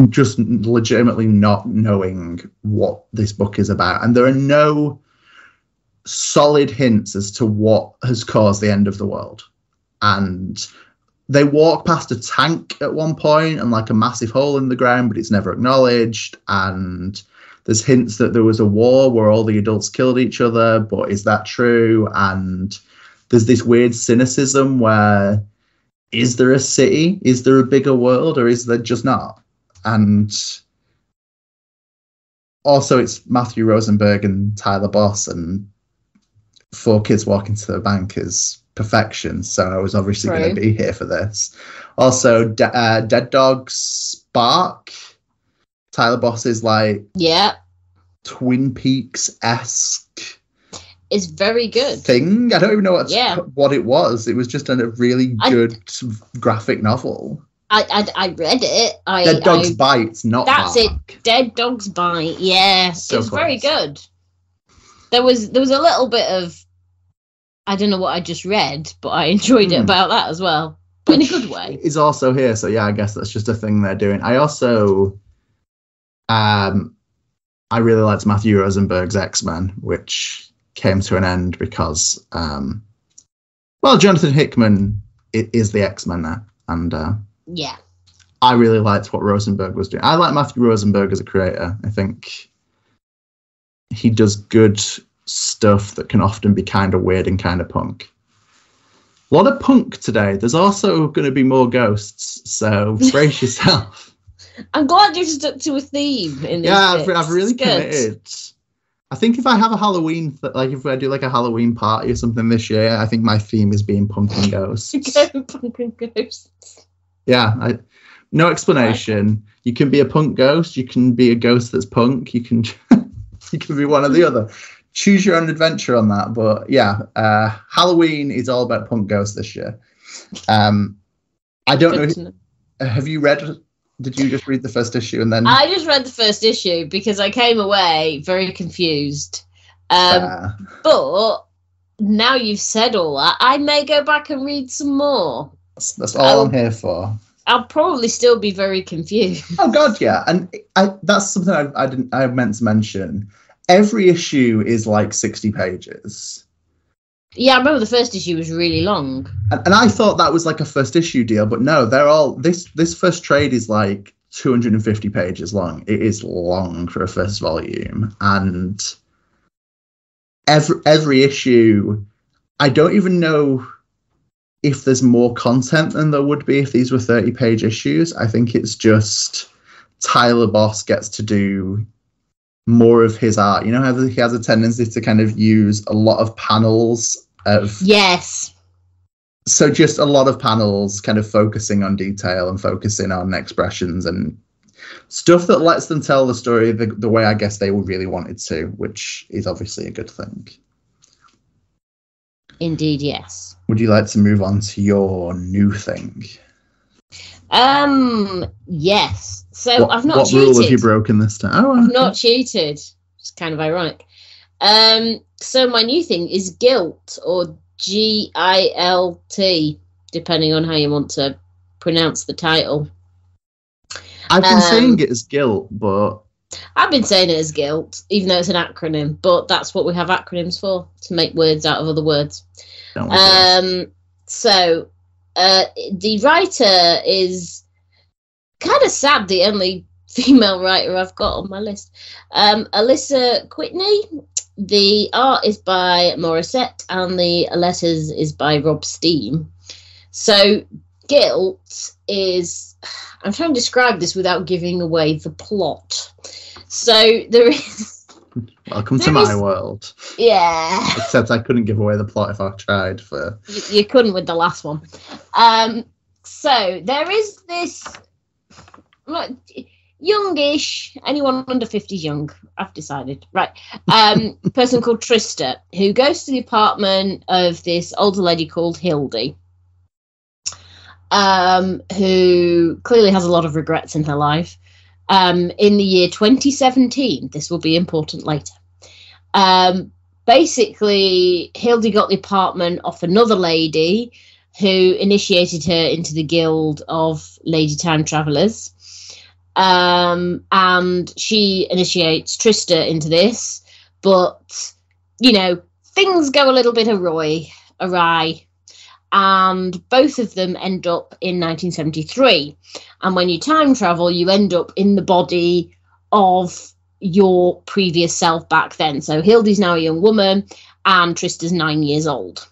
just legitimately not knowing what this book is about. And there are no solid hints as to what has caused the end of the world. And they walk past a tank at one point and like a massive hole in the ground, but it's never acknowledged. And there's hints that there was a war where all the adults killed each other, but is that true? And there's this weird cynicism where, is there a city? Is there a bigger world, or is there just not? And also it's Matthew Rosenberg and Tyler Boss, and 4 kids walking to the bank is perfection. So I was obviously going to be here for this. Also, Dead Dogs Bark. Tyler Boss is like Twin Peaks-esque. It's very good thing. I don't even know what it was. It was just a really good graphic novel. I read it. Dead Dogs Bite, not that's Bark. It. Dead Dogs Bite. Yeah, so it's very good. There was a little bit of, I don't know what I just read, but I enjoyed it about that as well, but in a good way. It's also here, so yeah, I guess that's just a thing they're doing. I also, I really liked Matthew Rosenberg's X-Men, which came to an end because, Jonathan Hickman is the X-Men now, and I really liked what Rosenberg was doing. I like Matthew Rosenberg as a creator. I think he does good stuff that can often be kind of weird and kind of punk. A lot of punk today. There's also going to be more ghosts, so brace yourself. I'm glad you stuck to a theme in this. Yeah, I've really committed. I think if I have a Halloween, if I do like a Halloween party or something this year, I think my theme is being punk and ghosts. Punk and ghosts. Yeah, no explanation. Right. You can be a punk ghost. You can be a ghost that's punk. You can you can be one or the other. Choose your own adventure on that. But yeah, Halloween is all about punk ghosts this year. I don't know. Have you read? Did you just read the first issue and then? I just read the first issue because I came away very confused. But now you've said all that, I may go back and read some more. That's all I'm here for. I'll probably still be very confused. Oh God, yeah, and that's something I meant to mention. Every issue is like 60 pages. Yeah, I remember the first issue was really long. And I thought that was like a first issue deal, but no, they're all this first trade is like 250 pages long. It is long for a first volume, and every issue, I don't even know if there's more content than there would be if these were 30-page issues. I think it's just Tyler Boss gets to do more of his art. You know how he has a tendency to kind of use a lot of panels of... Yes. So just a lot of panels kind of focusing on detail and focusing on expressions and stuff that lets them tell the story the way I guess they really wanted to, which is obviously a good thing. Indeed, yes. Would you like to move on to your new thing? Yes. So I've not cheated. What rule have you broken this time? Oh, okay. I've not cheated. It's kind of ironic. So my new thing is Guilt, or GILT, depending on how you want to pronounce the title. I've been saying it as Guilt, but... I've been saying it as Guilt, even though it's an acronym, but that's what we have acronyms for, to make words out of other words. So the writer is kind of sad, the only female writer I've got on my list. Alyssa Whitney. The art is by Morissette and the letters is by Rob Steam. So Guilt is... I'm trying to describe this without giving away the plot. So there is... Welcome to my world. Yeah. Except I couldn't give away the plot if I tried for... You couldn't with the last one. So there is this... youngish, anyone under 50 is young, I've decided. Right. Person called Trista, who goes to the apartment of this older lady called Hildy, who clearly has a lot of regrets in her life. In the year 2017, this will be important later. Basically, Hildy got the apartment off another lady who initiated her into the Guild of Lady Time Travellers. And she initiates Trista into this, but, you know, things go a little bit awry, and both of them end up in 1973. And when you time travel, you end up in the body of your previous self back then. So Hildy's now a young woman and Trista's 9 years old.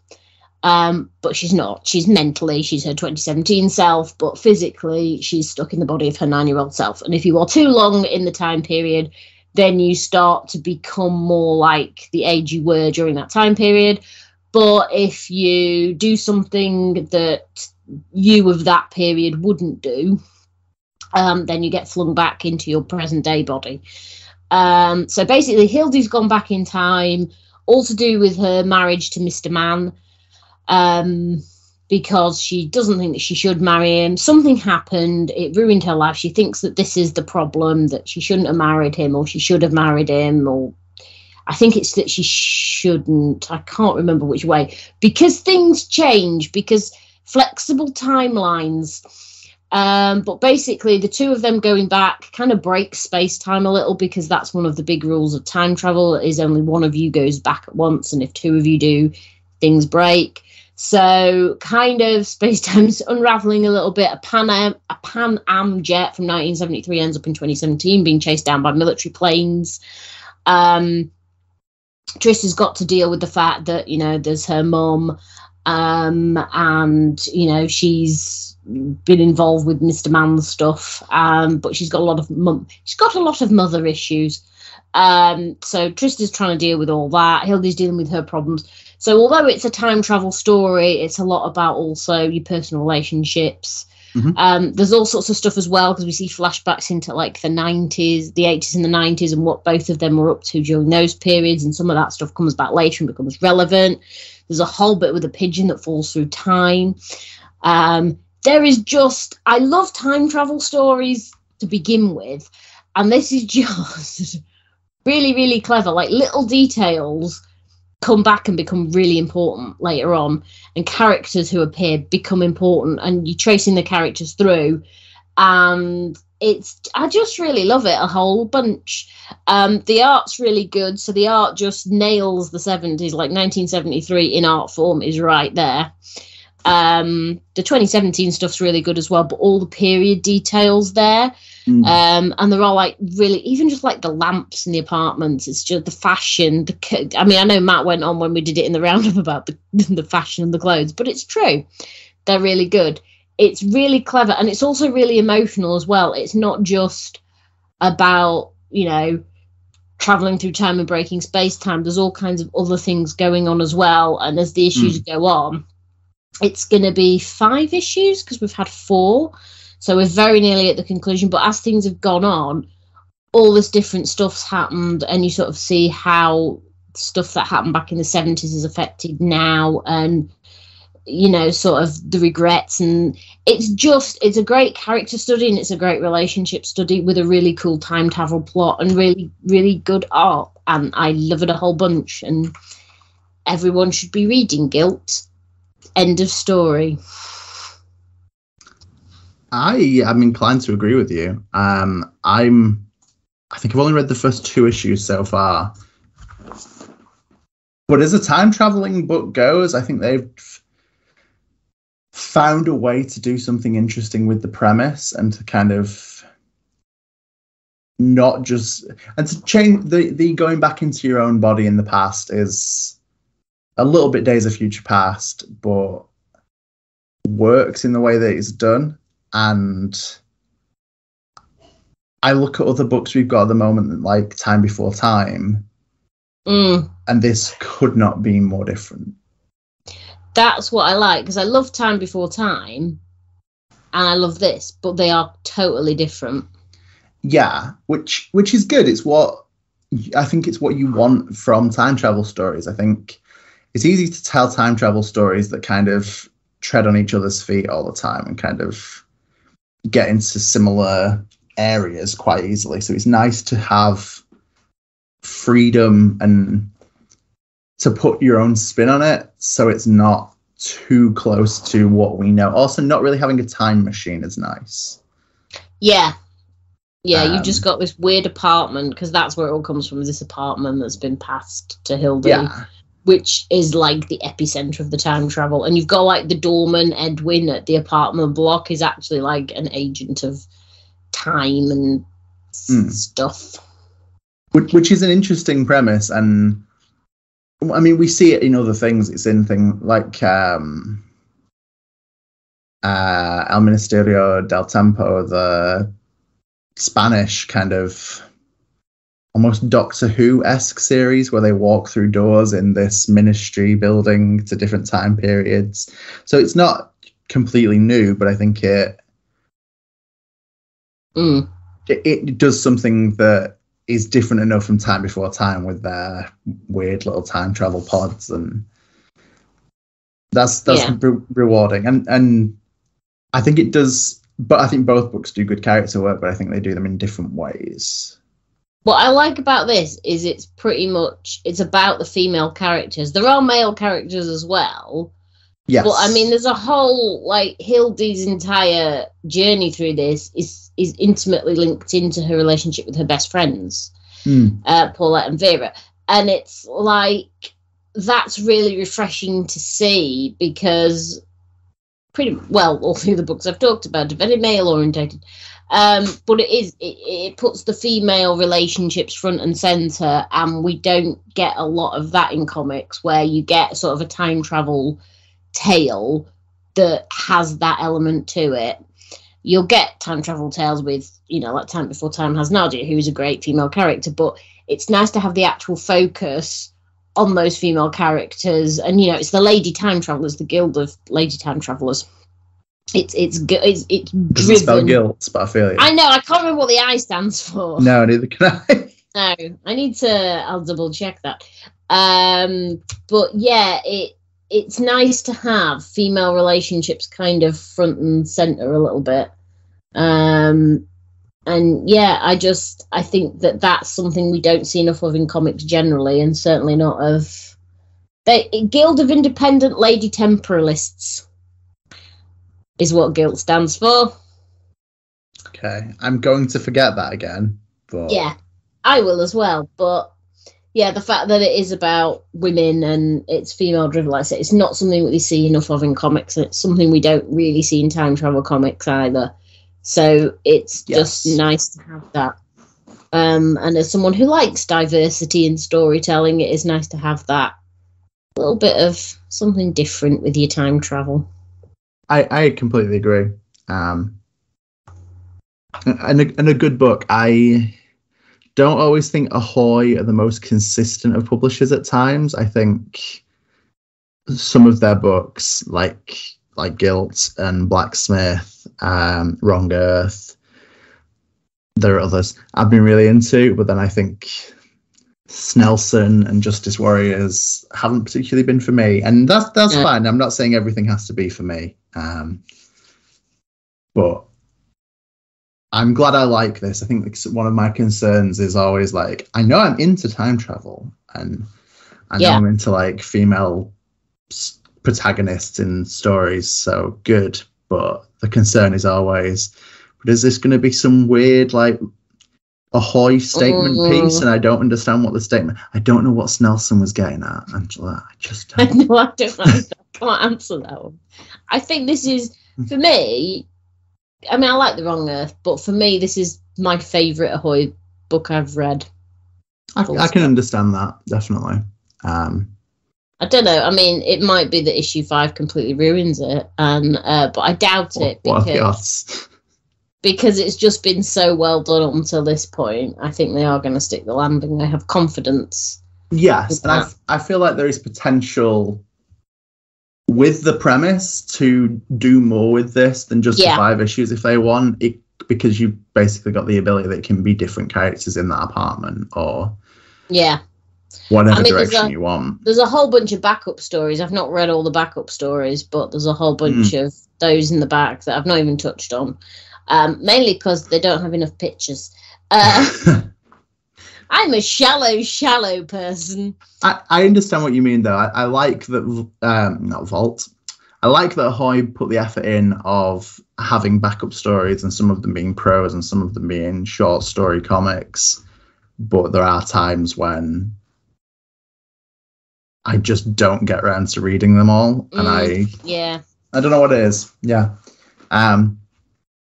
But she's not. She's mentally, she's her 2017 self, but physically she's stuck in the body of her 9-year-old self. And if you are too long in the time period, then you start to become more like the age you were during that time period. But if you do something that you of that period wouldn't do, then you get flung back into your present day body. So basically, Hildy's gone back in time, all to do with her marriage to Mr. Mann, because she doesn't think that she should marry him. Something happened, it ruined her life. She thinks that this is the problem, that she shouldn't have married him, or she should have married him, or I think it's that she shouldn't. I can't remember which way, because things change, because flexible timelines. But basically, the two of them going back kind of breaks space-time a little, because that's one of the big rules of time travel, is only one of you goes back at once, and if two of you do, things break. So kind of space-time's unraveling a little bit. A Pan Am jet from 1973 ends up in 2017 being chased down by military planes. Trista's got to deal with the fact that, you know, there's her mum, and, you know, she's been involved with Mr. Mann's stuff, but she's got a lot of mother issues. So Trista's trying to deal with all that. Hildy's dealing with her problems. So although it's a time travel story, it's a lot about also your personal relationships. Mm-hmm. There's all sorts of stuff as well, because we see flashbacks into like the 90s, the 80s and the 90s, and what both of them were up to during those periods. And some of that stuff comes back later and becomes relevant. There's a whole bit with a pigeon that falls through time. There is just, I love time travel stories to begin with. And this is just really, really clever. Like little details come back and become really important later on, and characters who appear become important, and you're tracing the characters through, and I just really love it a whole bunch. The art's really good, so the art just nails the 70s, like 1973 in art form is right there. The 2017 stuff's really good as well, but all the period details there. And they're all like really, even just like the lamps in the apartments, it's just the fashion. I mean, I know Matt went on when we did it in the roundup about the fashion and the clothes, but it's true. They're really good. It's really clever, and it's also really emotional as well. It's not just about, you know, traveling through time and breaking space-time. There's all kinds of other things going on as well, and as the issues go on, it's going to be 5 issues, because we've had 4. So we're very nearly at the conclusion. But as things have gone on, all this different stuff's happened, and you sort of see how stuff that happened back in the 70s is affected now, and, you know, sort of the regrets. And it's a great character study, and it's a great relationship study with a really cool time travel plot and really, really good art. And I love it a whole bunch, and everyone should be reading Guilt. End of story. I am inclined to agree with you. I think I've only read the first 2 issues so far. But as a time traveling book goes, I think they've found a way to do something interesting with the premise, and to kind of not just, and to change the going back into your own body in the past is a little bit Days of Future Past, but works in the way that it's done. And I look at other books we've got at the moment, like Time Before Time, and this could not be more different. That's what I like, because I love Time Before Time, and I love this, but they are totally different. Yeah, which is good. It's what I think it's what you want from time travel stories. I think it's easy to tell time travel stories that kind of tread on each other's feet all the time and kind of get into similar areas quite easily. So it's nice to have freedom and to put your own spin on it, so it's not too close to what we know. Also, not really having a time machine is nice. Yeah, you've just got this weird apartment, because that's where it all comes from, this apartment that's been passed to Hildy. Yeah, which is like the epicenter of the time travel. And you've got like the doorman, Edwin, at the apartment block is actually like an agent of time and stuff. Which is an interesting premise. And I mean, we see it in other things. It's in things like El Ministerio del Tiempo, the Spanish kind of almost Doctor Who-esque series where they walk through doors in this ministry building to different time periods. So it's not completely new, but I think it does something that is different enough from Time Before Time with their weird little time travel pods, and that's rewarding. And I think it does, but I think both books do good character work, but I think they do them in different ways. What I like about this is it's about the female characters. There are male characters as well. Yes. But I mean, there's a whole, like, Hildy's entire journey through this is intimately linked into her relationship with her best friends, Paulette and Vera. And it's like, that's really refreshing to see because pretty well all the other books I've talked about are very male orientated. But it puts the female relationships front and center, and we don't get a lot of that in comics where you get sort of a time travel tale that has that element to it. You'll get time travel tales with, like Time Before Time has Nadia, who is a great female character, but it's nice to have the actual focus on those female characters. And it's the Lady Time Travelers, the Guild of Lady Time Travelers. It's driven. Spell guilt, but I feel it. I know, I can't remember what the I stands for. No, neither can I. No, I need to. I'll double check that. But yeah, it's nice to have female relationships kind of front and center a little bit. And yeah, I think that's something we don't see enough of in comics generally, and certainly not of the Guild of Independent Lady Temporalists is what guilt stands for. Okay, I'm going to forget that again. But yeah, I will as well. But yeah, the fact that it is about women and it's female driven, like I said, it's not something we see enough of in comics, and it's something we don't really see in time travel comics either. So it's just nice to have that. And as someone who likes diversity in storytelling, it is nice to have that little bit of something different with your time travel. I completely agree. And a good book. I don't always think Ahoy are the most consistent of publishers at times. I think some of their books, like Guilt and Blacksmith, Wrong Earth, there are others I've been really into, but then I think Snelson and Justice Warriors haven't particularly been for me, and that's fine. I'm not saying everything has to be for me, but I'm glad I like this. I think one of my concerns is always like, I know I'm into time travel, and I know I'm into like female protagonists in stories, so good. But the concern is always, but is this going to be some weird like Ahoy statement piece? And I don't understand what the statement. I don't know what Snelson was getting at, Angela. I just don't. No, I can't answer that one. I think this is, for me, I mean, I like The Wrong Earth, but for me, this is my favourite Ahoy book I've read. I can understand that, definitely. I don't know. I mean, it might be that issue 5 completely ruins it, and but I doubt it because it's just been so well done up until this point. I think they are going to stick the landing. I have confidence. Yes, and I feel like there is potential with the premise to do more with this than just the 5 issues if they want it, because you've basically got the ability that it can be different characters in that apartment or whatever direction you want. There's a whole bunch of backup stories. I've not read all the backup stories, but there's a whole bunch of those in the back that I've not even touched on, mainly because they don't have enough pictures. I'm a shallow person. I understand what you mean, though. I like that, not Vault. I like that Ahoy put the effort in of having backup stories and some of them being prose and some of them being short story comics. But there are times when I just don't get around to reading them all, and I don't know what it is. Yeah.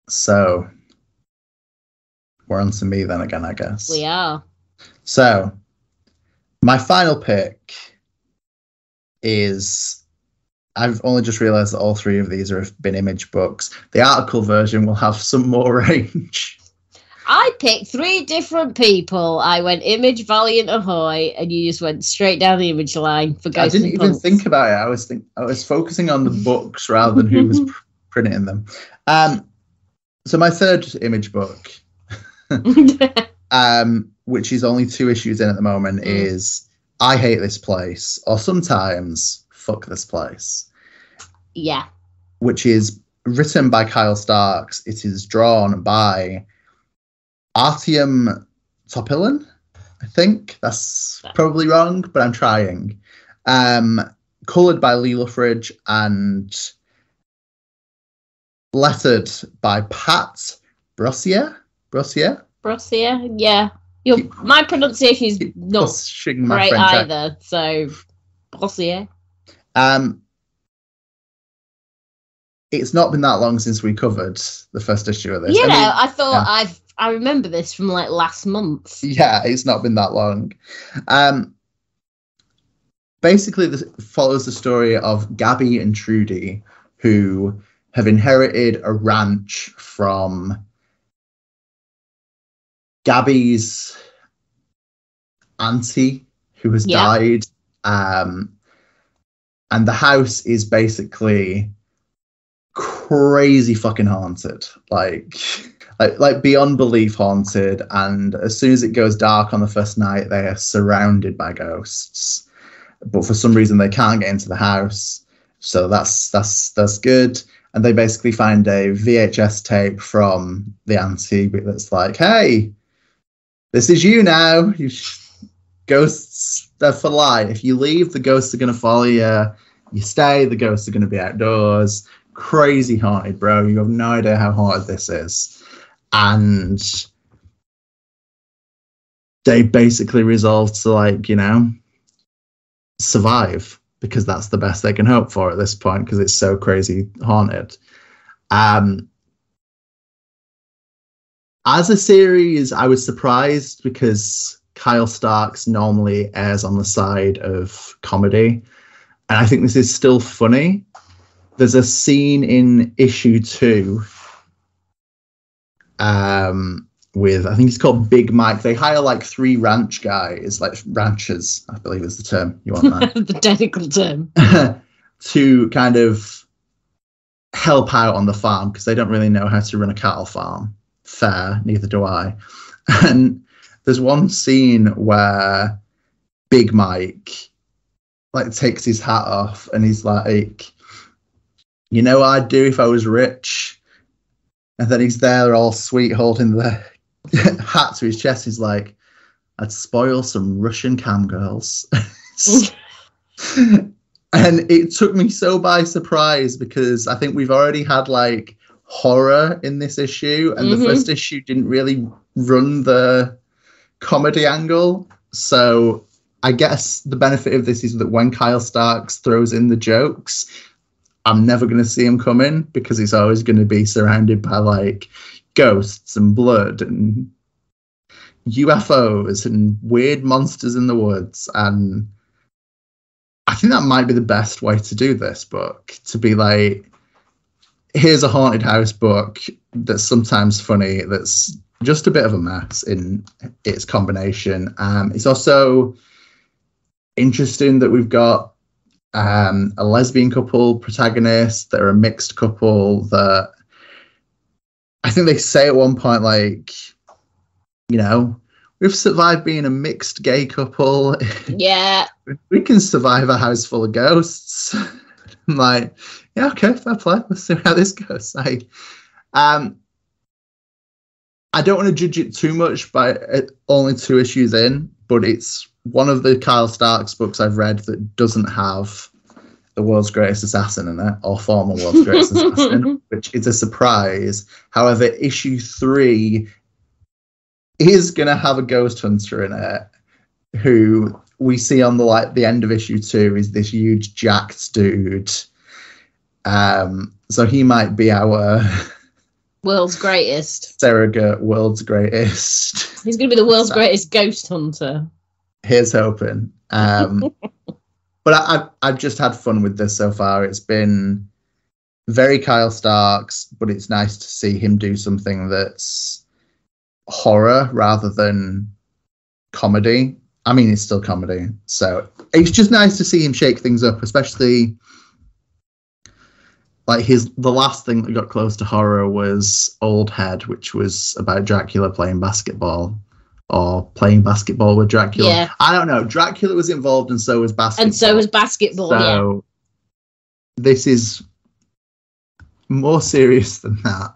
So we're on to me then again, I guess. We are. So my final pick is, I've only just realised that all three of these have been Image books. The article version will have some more range. I picked three different people. I went Image, Valiant, Ahoy, and you just went straight down the Image line for Ghosts. I didn't even think about it. I was focusing on the books rather than who was printing them. So my third Image book, which is only 2 issues in at the moment, is I Hate This Place, or sometimes Fuck This Place. Yeah. Which is written by Kyle Starks. It is drawn by Artyom Topilin. I think that's probably wrong, but I'm trying. Coloured by Lee Luffridge and lettered by Pat Brossier. Yeah. My pronunciation is not great either, so Brossier. It's not been that long since we covered the first issue of this. I thought I remember this from like last month. Yeah, it's not been that long. Basically, this follows the story of Gabby and Trudy, who have inherited a ranch from Gabby's auntie, who has died. And the house is basically crazy fucking haunted, like beyond belief haunted. And as soon as it goes dark on the first night, they are surrounded by ghosts. But for some reason, they can't get into the house. So that's good. And they basically find a VHS tape from the auntie that's like, hey, this is you now. Ghosts, they're for life. If you leave, the ghosts are going to follow you. You stay, the ghosts are going to be outdoors. Crazy haunted, bro. You have no idea how haunted this is. And they basically resolve to, survive, because that's the best they can hope for at this point, because it's so crazy haunted. As a series, I was surprised because Kyle Starks normally errs on the side of comedy, and I think this is still funny. There's a scene in issue 2 with, I think it's called Big Mike. They hire like 3 ranch guys, like ranchers, I believe is the term you want that. The technical term. To kind of help out on the farm, because they don't really know how to run a cattle farm. Fair, neither do I. And there's one scene where Big Mike takes his hat off and he's like, you know what I'd do if I was rich? And then he's there all sweet holding the hat to his chest. He's like, I'd spoil some Russian cam girls. And it took me so by surprise, because I think we've already had horror in this issue, and the first issue didn't really run the comedy angle. So I guess the benefit of this is that when Kyle Starks throws in the jokes, I'm never going to see him coming, because he's always going to be surrounded by ghosts and blood and UFOs and weird monsters in the woods. And I think that might be the best way to do this book, to be here's a haunted house book that's sometimes funny, that's just a bit of a mess in its combination. It's also interesting that we've got a lesbian couple protagonist that are a mixed couple, that I think they say at one point, we've survived being a mixed gay couple. Yeah. We can survive a house full of ghosts. I'm like, yeah, okay, fair play. Let's see how this goes. I don't want to judge it too much by only 2 issues in, but it's one of the Kyle Starks books I've read that doesn't have the world's greatest assassin in it, or former world's greatest assassin, which is a surprise. However, issue 3 is going to have a ghost hunter in it, who we see on the end of issue 2 is this huge jacked dude. So he might be our world's greatest surrogate, world's greatest. He's going to be the world's greatest ghost hunter. Here's hoping. But I've just had fun with this so far. It's been very Kyle Starks, but it's nice to see him do something that's horror rather than comedy. I mean, it's still comedy. So it's just nice to see him shake things up, especially like the last thing that got close to horror was Old Head, which was about Dracula playing basketball. Or playing basketball with Dracula. Yeah. I don't know. Dracula was involved and so was basketball. And so was basketball, so this is more serious than that.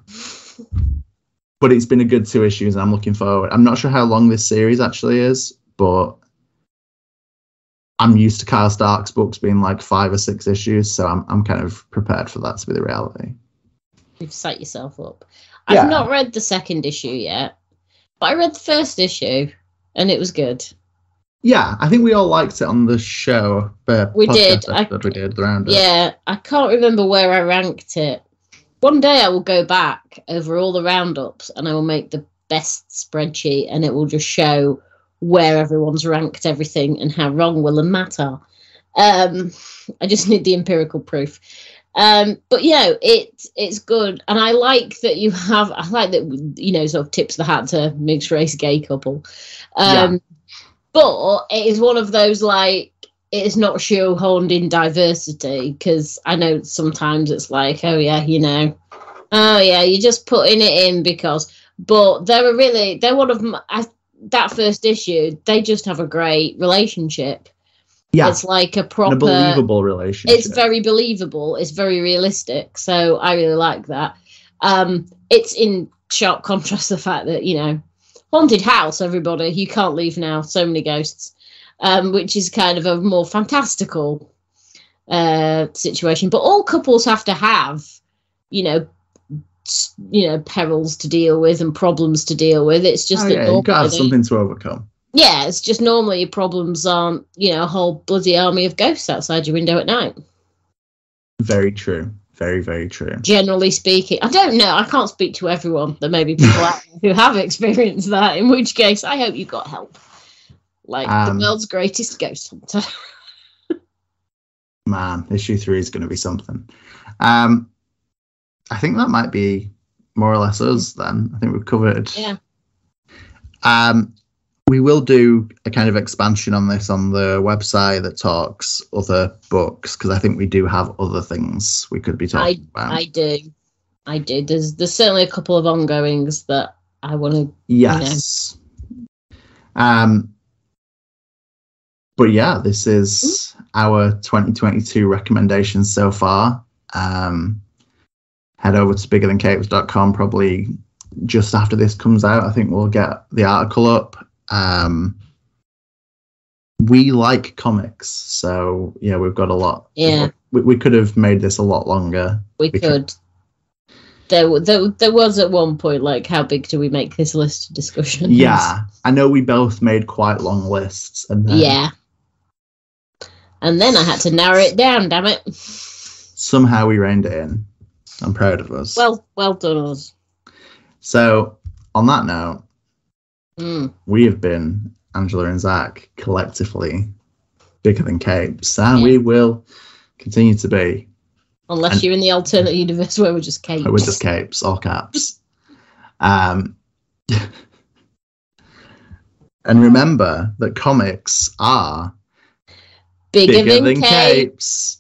But it's been a good 2 issues and I'm looking forward. I'm not sure how long this series actually is, but I'm used to Kyle Stark's books being like 5 or 6 issues, so I'm kind of prepared for that to be the reality. You've set yourself up. Yeah. I've not read the 2nd issue yet. But I read the 1st issue, and it was good. Yeah, I think we all liked it on the show. We did. We did the roundup. Yeah, I can't remember where I ranked it. One day I will go back over all the roundups, and I will make the best spreadsheet, and it will just show where everyone's ranked everything and how wrong Will and Matt are. I just need the empirical proof. But yeah, it's good, and I like that sort of tips the hat to mixed race gay couple. But it is one of those like it's not shoehorned in diversity, because I know sometimes it's like, you're just putting it in because. But they're one of that 1st issue. They just have a great relationship. Yeah, it's like a believable relationship. It's very believable. It's very realistic. So I really like that. It's in sharp contrast to the fact that, haunted house, everybody, you can't leave now. So many ghosts, which is kind of a more fantastical situation. But all couples have to have, perils to deal with and problems to deal with. It's just you've got to have something to overcome. Yeah, it's just normally your problems aren't, a whole bloody army of ghosts outside your window at night. Very true. Very, very true. Generally speaking. I don't know. I can't speak to everyone. There may be people out there who have experienced that, in which case I hope you got help. Like the world's greatest ghost hunter. Man, issue 3 is going to be something. I think that might be more or less us then. I think we've covered. Yeah. We will do a kind of expansion on this on the website that talks other books, because I think we do have other things we could be talking about. I do. There's certainly a couple of ongoings that I want to. Yes. But yeah, this is our 2022 recommendations so far. Head over to biggerthancapes.com probably just after this comes out. I think we'll get the article up. We like comics, so yeah, we've got a lot. Yeah, we could have made this a lot longer. We could. There was at one point like, how big do we make this list of discussions? Yeah, I know we both made quite long lists, and then, and then I had to narrow it down. Damn it! Somehow we reined it in. I'm proud of us. Well done, us. So on that note. We have been, Angela and Zach, collectively bigger than capes, and we will continue to be. Unless you're in the alternate universe where we're just capes. We're just capes, all caps. And remember that comics are bigger than capes.